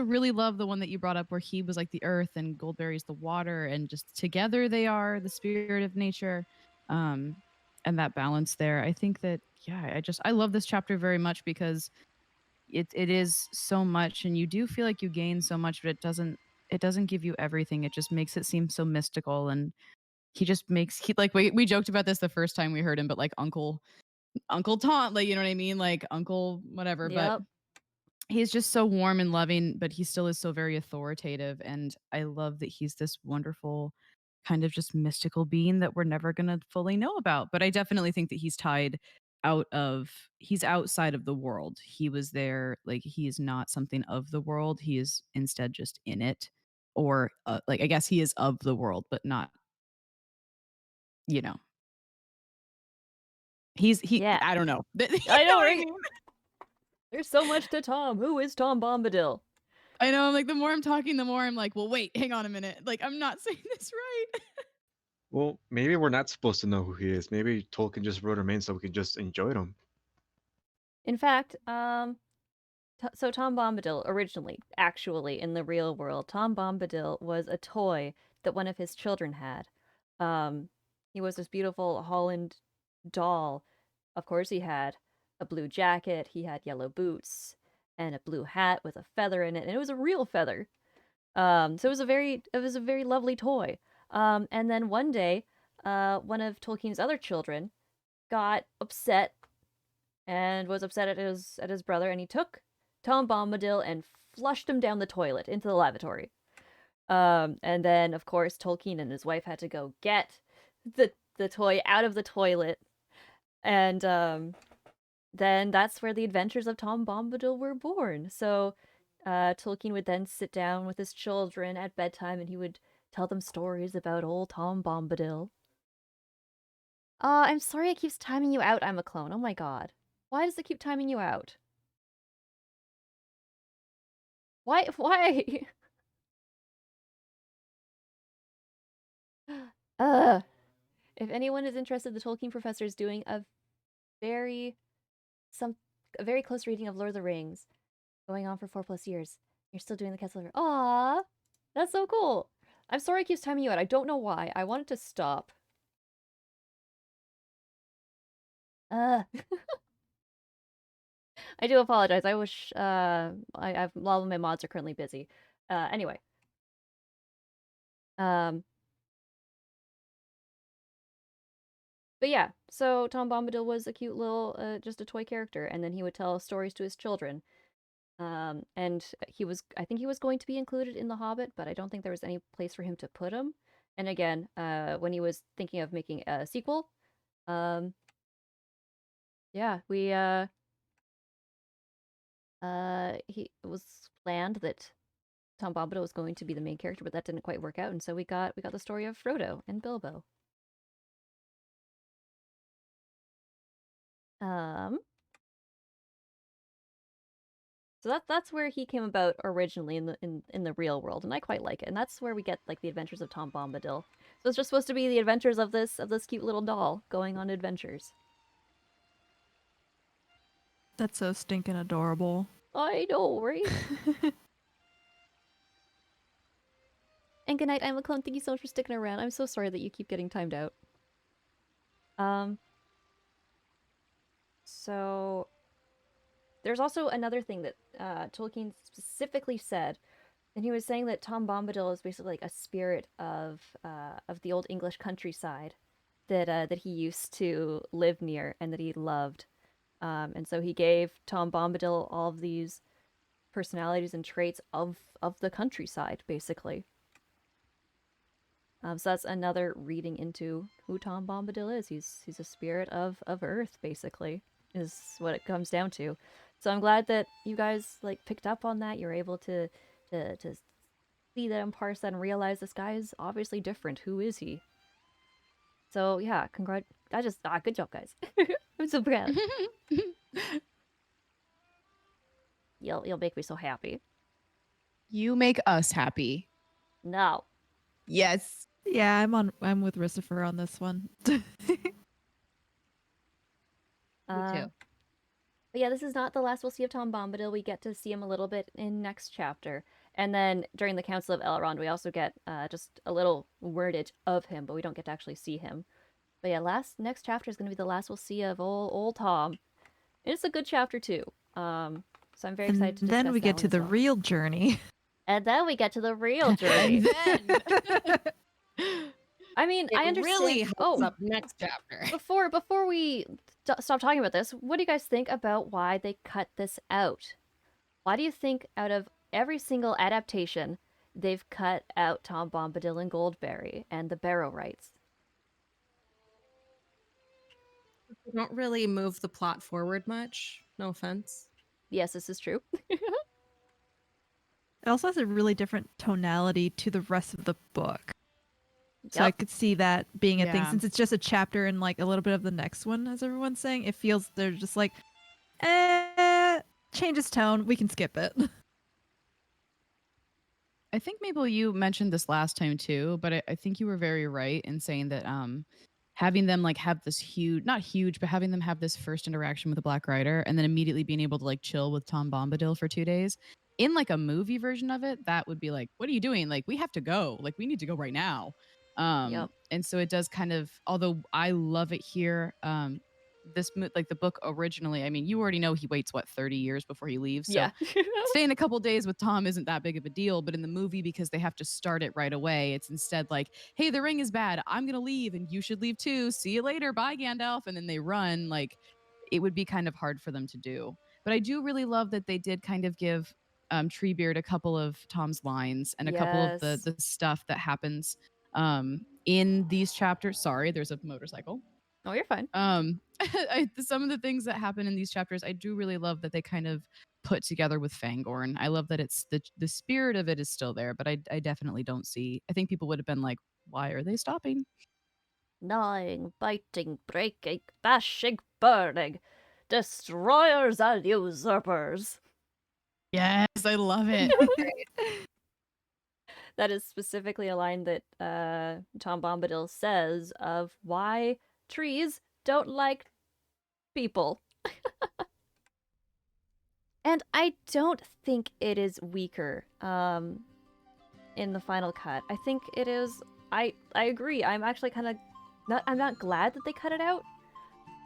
E: really love the one that you brought up where he was like the earth and Goldberry's the water, and just together they are the spirit of nature. Um, and that balance there. I think that, yeah, I love this chapter very much because it is so much, and you do feel like you gain so much, but it doesn't give you everything. It just makes it seem so mystical, and he like we joked about this the first time we heard him, but like Uncle Tom, like, you know what I mean, like Uncle whatever, but
A: Yep.
E: he's just so warm and loving, but he still is so very authoritative. And I love that he's this wonderful kind of just mystical being that we're never going to fully know about. But I definitely think that he's outside of the world. He was there, like, he is not something of the world. He is instead just in it. Or like, I guess he is of the world, but not, you know,
A: Yeah.
E: I don't know. You
A: I
E: know
A: know,
E: what I
A: right?
E: mean?
A: There's so much to Tom. Who is Tom Bombadil?
E: I know. I'm like, the more I'm talking, the more I'm like, well, wait, hang on a minute. Like, I'm not saying this right.
D: Well, maybe we're not supposed to know who he is. Maybe Tolkien just wrote him in so we can just enjoy him.
A: In fact, so Tom Bombadil, originally, actually, in the real world, Tom Bombadil was a toy that one of his children had. He was this beautiful Holland doll. Of course, he had a blue jacket, he had yellow boots, and a blue hat with a feather in it, and it was a real feather. So it was a very lovely toy. And then one day, one of Tolkien's other children got upset and was upset at his brother, and he took Tom Bombadil and flushed him down the toilet into the lavatory. And then of course Tolkien and his wife had to go get the toy out of the toilet, and then that's where the adventures of Tom Bombadil were born. So Tolkien would then sit down with his children at bedtime, and he would tell them stories about old Tom Bombadil. I'm sorry it keeps timing you out. I'm a clone. Oh my god. Why does it keep timing you out? Why? Why? uh, if anyone is interested, the Tolkien professor is doing very some a very close reading of Lord of the Rings, going on for 4+ years. You're still doing the Castle of Aw, that's so cool. I'm sorry it keeps timing you out. I don't know why. I want it to stop. Uh, I do apologize. I wish I've a lot of my mods are currently busy. Anyway. Um But yeah, so Tom Bombadil was a cute little, just a toy character, and then he would tell stories to his children. And I think he was going to be included in The Hobbit, but I don't think there was any place for him to put him. And again, when he was thinking of making a sequel, um, yeah, it was planned that Tom Bombadil was going to be the main character, but that didn't quite work out, and so we got the story of Frodo and Bilbo. Um, So that's where he came about originally in the real world, and I quite like it. And that's where we get like the adventures of Tom Bombadil. So it's just supposed to be the adventures of this cute little doll going on adventures.
F: That's so stinking adorable.
A: I know, right? And good night, I'm a clone. Thank you so much for sticking around. I'm so sorry that you keep getting timed out. So there's also another thing that Tolkien specifically said, and he was saying that Tom Bombadil is basically like a spirit of the old English countryside that he used to live near and that he loved. And so he gave Tom Bombadil all of these personalities and traits of the countryside, basically. So that's another reading into who Tom Bombadil is. He's a spirit of Earth, basically, is what it comes down to. So I'm glad that you guys like picked up on that. You're able to see that and parse that and realize this guy is obviously different. Who is he? So yeah, good job, guys. I'm so proud. You'll make me so happy.
E: You make us happy.
A: No.
E: Yes.
F: Yeah, I'm with Christopher on this one.
C: Me too.
A: But yeah, this is not the last we'll see of Tom Bombadil. We get to see him a little bit in next chapter. And then during the Council of Elrond, we also get just a little wordage of him, but we don't get to actually see him. But yeah, next chapter is going to be the last we'll see of old Tom. And it's a good chapter too. So I'm very excited to discuss
F: then we get
A: that
F: to
A: one
F: the
A: as well.
F: real journey.
A: And then we get to the real journey. I mean, I understand.
C: Really holds up next chapter.
A: Before we stop talking about this, what do you guys think about why they cut this out? Why do you think out of every single adaptation, they've cut out Tom Bombadil and Goldberry and the Barrow rights?
C: They don't really move the plot forward much. No offense.
A: Yes, this is true.
F: It also has a really different tonality to the rest of the book. So I could see that being a thing, since it's just a chapter and like a little bit of the next one, as everyone's saying. It feels they're just like, change his tone. We can skip it.
E: I think, Mabel, you mentioned this last time too, but I think you were very right in saying that having them like have this not huge, but having them have this first interaction with the Black Rider and then immediately being able to like chill with Tom Bombadil for 2 days in like a movie version of it, that would be like, what are you doing? Like, we have to go. Like, we need to go right now. And so it does kind of, although I love it here, like the book originally, I mean, you already know he waits 30 years before he leaves. So
A: Yeah.
E: staying a couple days with Tom isn't that big of a deal, but in the movie, because they have to start it right away, it's instead like, hey, the ring is bad, I'm gonna leave and you should leave too, see you later, bye Gandalf, and then they run. Like, it would be kind of hard for them to do. But I do really love that they did kind of give Treebeard a couple of Tom's lines and a couple of the stuff that happens in these chapters. Sorry, there's a motorcycle.
A: Oh, you're fine.
E: Some of the things that happen in these chapters, I do really love that they kind of put together with Fangorn. I love that it's the spirit of it is still there, but I definitely don't see. I think people would have been like, why are they stopping?
A: Gnawing, biting, breaking, bashing, burning, destroyers and usurpers.
E: Yes, I love it.
A: That is specifically a line that Tom Bombadil says of why trees don't like people. And I don't think it is weaker in the final cut. I think it is. I agree. I'm actually kind of I'm not glad that they cut it out,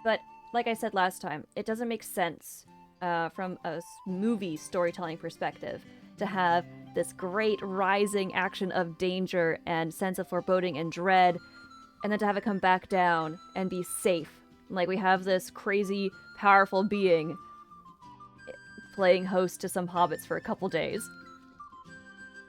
A: but like I said last time, it doesn't make sense from a movie storytelling perspective to have this great rising action of danger and sense of foreboding and dread, and then to have it come back down and be safe. Like, we have this crazy, powerful being playing host to some hobbits for a couple days.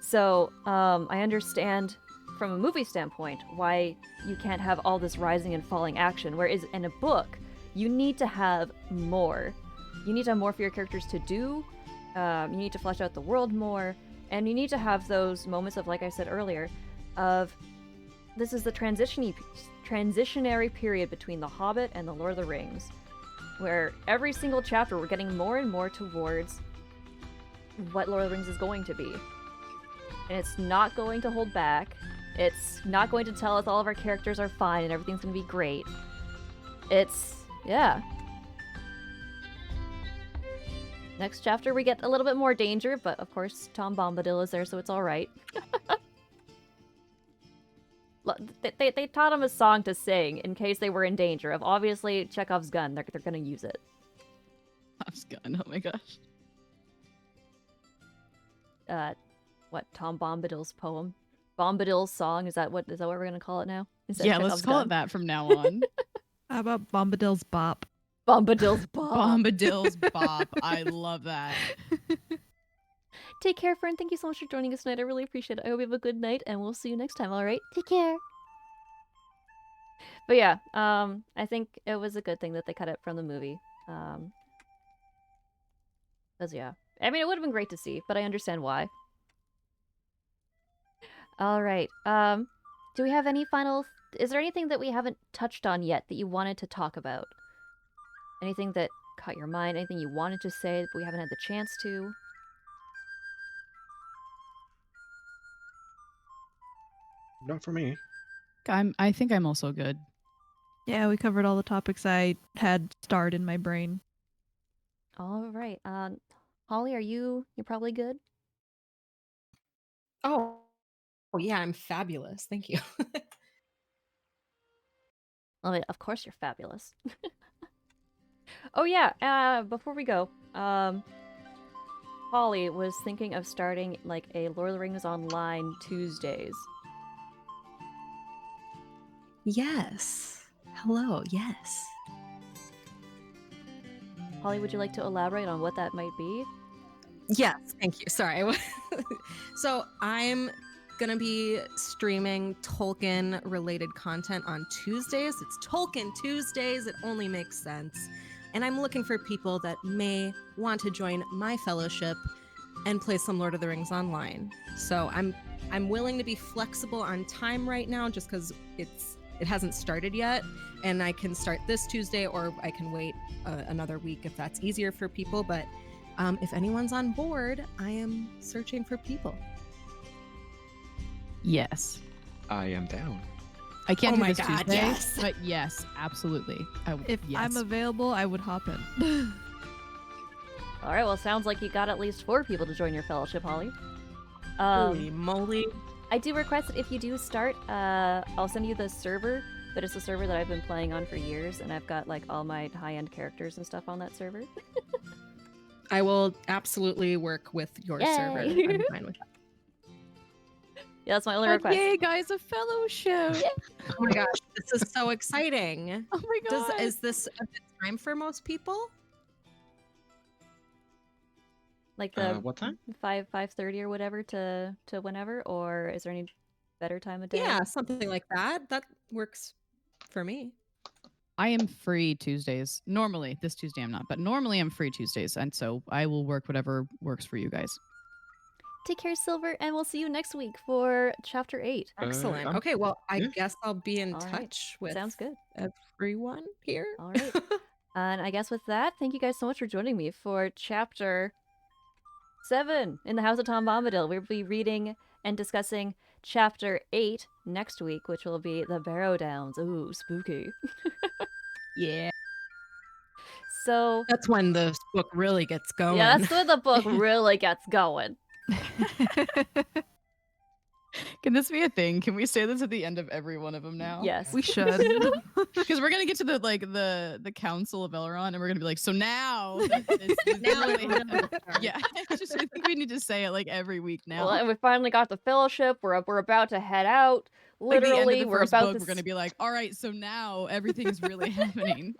A: So, I understand from a movie standpoint why you can't have all this rising and falling action, whereas in a book, you need to have more. You need to have more for your characters to do, you need to flesh out the world more, and you need to have those moments of, like I said earlier, of this is the transitionary period between The Hobbit and The Lord of the Rings, where every single chapter we're getting more and more towards what Lord of the Rings is going to be. And it's not going to hold back. It's not going to tell us all of our characters are fine and everything's going to be great. Yeah. Next chapter, we get a little bit more danger, but of course, Tom Bombadil is there, so it's alright. They taught him a song to sing in case they were in danger of, obviously, Chekhov's gun. They're gonna use it.
E: Chekhov's gun, oh my gosh.
A: What, Tom Bombadil's poem? Bombadil's song? Is that what we're gonna call it now?
E: Yeah, let's call it that from now on.
F: How about Bombadil's Bop?
A: Bombadil's Bop.
E: Bombadil's Bop. I love that.
A: Take care, friend. Thank you so much for joining us tonight. I really appreciate it. I hope you have a good night, and we'll see you next time, alright? Take care. But yeah, I think it was a good thing that they cut it from the movie. Because, yeah. I mean, it would have been great to see, but I understand why. Alright, do we have any final... Is there anything that we haven't touched on yet that you wanted to talk about? Anything that caught your mind? Anything you wanted to say but we haven't had the chance to?
D: Not for me.
E: I think I'm also good.
F: Yeah, we covered all the topics I had starred in my brain.
A: Alright, Holly, you're probably good?
C: Oh, yeah, I'm fabulous. Thank you.
A: I mean, of course you're fabulous. Oh yeah, before we go, Holly was thinking of starting like a Lord of the Rings Online Tuesdays.
C: Yes. Hello, yes.
A: Holly, would you like to elaborate on what that might be?
C: Yes, thank you. Sorry. So I'm gonna be streaming Tolkien related content on Tuesdays. It's Tolkien Tuesdays. It only makes sense. And I'm looking for people that may want to join my fellowship and play some Lord of the Rings online. So I'm willing to be flexible on time right now just because it hasn't started yet. And I can start this Tuesday or I can wait another week if that's easier for people. But if anyone's on board, I am searching for people.
E: Yes.
D: I am down.
E: I can't
C: Oh
E: do
C: my
E: this
C: God,
E: Tuesday,
C: yes.
E: but yes, absolutely.
F: If I'm available, I would hop in.
A: Alright, well, sounds like you got at least 4 people to join your fellowship, Holly.
C: Holy moly.
A: I do request that if you do start, I'll send you the server, but it's a server that I've been playing on for years, and I've got like all my high-end characters and stuff on that server.
C: I will absolutely work with your
A: Yay.
C: server. I'm fine with that.
A: Yeah, that's my only request.
E: Yay, guys, a fellowship!
C: Oh my gosh, this is so exciting.
E: Oh my god!
C: Is this a good time for most people?
A: Like the
D: What time?
A: 5:30 or whatever to whenever, or is there any better time of day?
C: Yeah, something like that. That works for me.
E: I am free Tuesdays. Normally, this Tuesday I'm not, but normally I'm free Tuesdays, and so I will work whatever works for you guys.
A: Take care, Silver, and we'll see you next week for Chapter 8.
C: Excellent.
D: I'm-
C: Okay, well, I
D: yeah.
C: guess I'll be in
A: All right.
C: touch with
A: Sounds good.
C: everyone here.
A: All right. And I guess with that, thank you guys so much for joining me for Chapter 7 in the House of Tom Bombadil. We'll be reading and discussing Chapter 8 next week, which will be the Barrow Downs. Ooh, spooky.
E: Yeah.
A: So,
C: That's when the book really gets going.
A: yeah, that's when the book really gets going.
E: Can this be a thing? Can we say this at the end of every one of them now?
A: Yes.
F: We should.
E: Because we're gonna get to the Council of Elrond, and we're gonna be like, so now. This
C: Now
E: really
C: it really
E: happened.
C: starts.
E: Yeah, I think we need to say it like every week now.
A: Well, and we finally got the fellowship. We're about to head out.
E: Like the end of
A: Literally,
E: the
A: we're
E: first
A: about
E: book,
A: to.
E: we're gonna be like, all right, so now everything's really happening.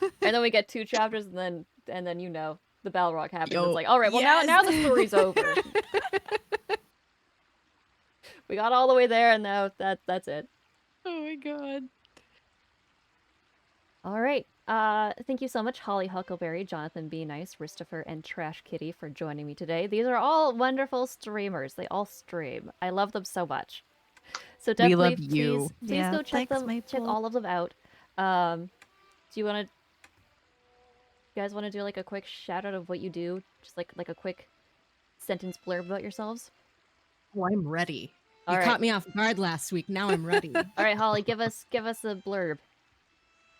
A: And then we get 2 chapters, and then the Balrog happens.
E: Yo,
A: It's like, all right, well
E: yes!
A: now the story's over. We got all the way there, and now that's it.
E: Oh my god.
A: All right. Thank you so much, Holly Huckleberry, Jonathan B. Nice, Christopher, and Trash Kitty for joining me today. These are all wonderful streamers. They all stream. I love them so much. So definitely,
E: love you.
A: please
F: Yeah,
A: go check
F: thanks,
A: them. Check
F: Maple.
A: all of them out. Do you want to? You guys want to do like a quick shout out of what you do? Just like a quick sentence blurb about yourselves?
C: Oh, I'm ready.
A: All
C: You
A: right.
C: caught me off guard last week. Now I'm ready.
A: All right, Holly, give us a blurb.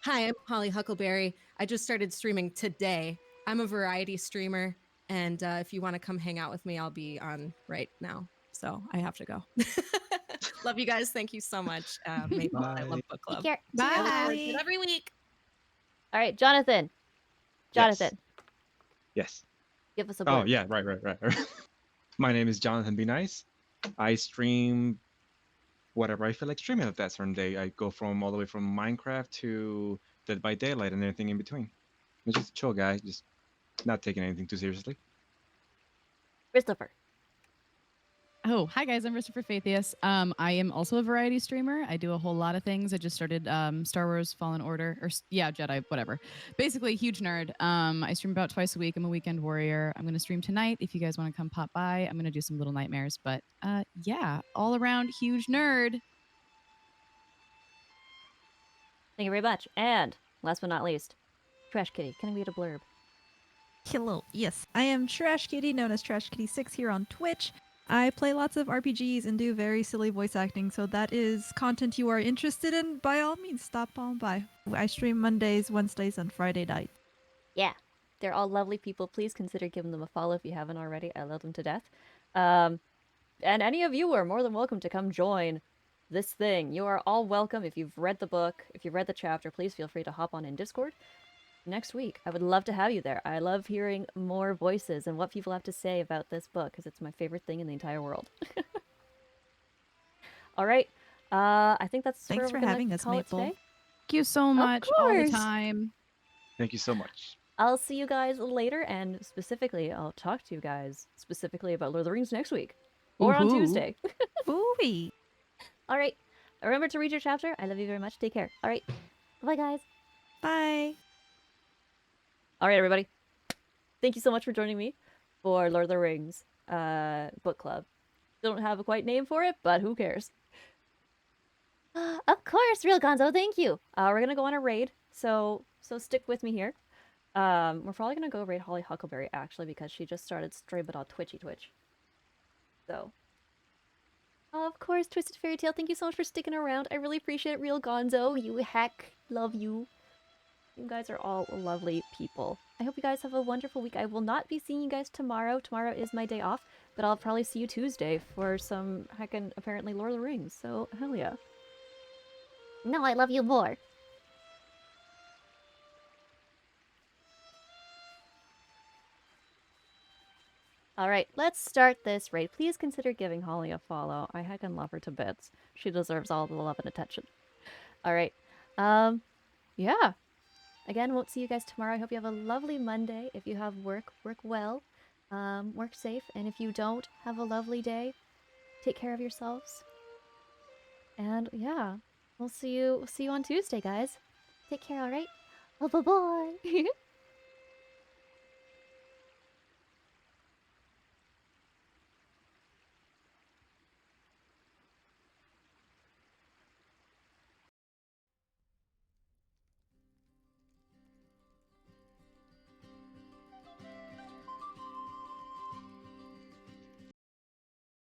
C: Hi, I'm Holly Huckleberry. I just started streaming today. I'm a variety streamer, and if you want to come hang out with me, I'll be on right now. So I have to go. Love you guys. Thank you so much. Maple, I love
D: Bye.
C: Book
A: Take
C: Club.
A: care.
C: I look forward to
F: Bye.
C: it every week.
A: All right, Jonathan. Jonathan,
D: Yes.
A: give us a
D: Oh
A: blurb.
D: yeah, right. My name is Jonathan Be Nice. I stream whatever I feel like streaming at that certain day. I go from all the way from Minecraft to Dead by Daylight and everything in between. I'm just a chill guy, just not taking anything too seriously.
A: Christopher.
E: Oh, hi guys, I'm Christopher Faithius. I am also a variety streamer. I do a whole lot of things. I just started Star Wars Fallen Order, or Jedi, whatever. Basically, huge nerd. I stream about twice a week. I'm a weekend warrior. I'm going to stream tonight. If you guys want to come pop by, I'm going to do some little nightmares. But yeah, all around huge nerd.
A: Thank you very much. And last but not least, Trash Kitty. Can I read a blurb?
F: Hello. Yes, I am Trash Kitty, known as Trash Kitty 6 here on Twitch. I play lots of RPGs and do very silly voice acting, so that is content you are interested in. By all means, stop on by. I stream Mondays, Wednesdays, and Friday night.
A: Yeah, they're all lovely people. Please consider giving them a follow if you haven't already. I love them to death. And any of you are more than welcome to come join this thing. You are all welcome. If you've read the book, if you've read the chapter, please feel free to hop on in Discord next week. I would love to have you there. I love hearing more voices and what people have to say about this book because it's my favorite thing in the entire world. All right. I think that's
F: Thanks
A: where
F: for
A: we're gonna
F: having us,
A: call it
F: Maple.
A: today.
E: Thank you so much all the
A: course.
E: time.
D: Thank you so much.
A: I'll see you guys later, and specifically, I'll talk to you guys specifically about Lord of the Rings next week. Or on
E: Woohoo.
A: Tuesday.
F: Ooh-wee.
A: All right. Remember to read your chapter. I love you very much. Take care. All right. Bye, guys.
F: Bye.
A: All right, everybody. Thank you so much for joining me for Lord of the Rings book club. Don't have a quite name for it, but who cares? Of course, Real Gonzo. Thank you. We're gonna go on a raid, so stick with me here. We're probably gonna go raid Holly Huckleberry actually because she just started streaming on Twitch. So, of course, Twisted Fairy Tale. Thank you so much for sticking around. I really appreciate it, Real Gonzo. You heck, love you. You guys are all lovely people. I hope you guys have a wonderful week. I will not be seeing you guys tomorrow. Tomorrow is my day off, but I'll probably see you Tuesday for some heckin' apparently Lord of the Rings. So hell yeah. No, I love you more. Alright, let's start this raid. Please consider giving Holly a follow. I heckin' love her to bits. She deserves all the love and attention. Alright. Yeah. Again, won't see you guys tomorrow. I hope you have a lovely Monday. If you have work, work well. Work safe. And if you don't, have a lovely day. Take care of yourselves. And yeah, we'll see you on Tuesday, guys. Take care, alright? Bye-bye.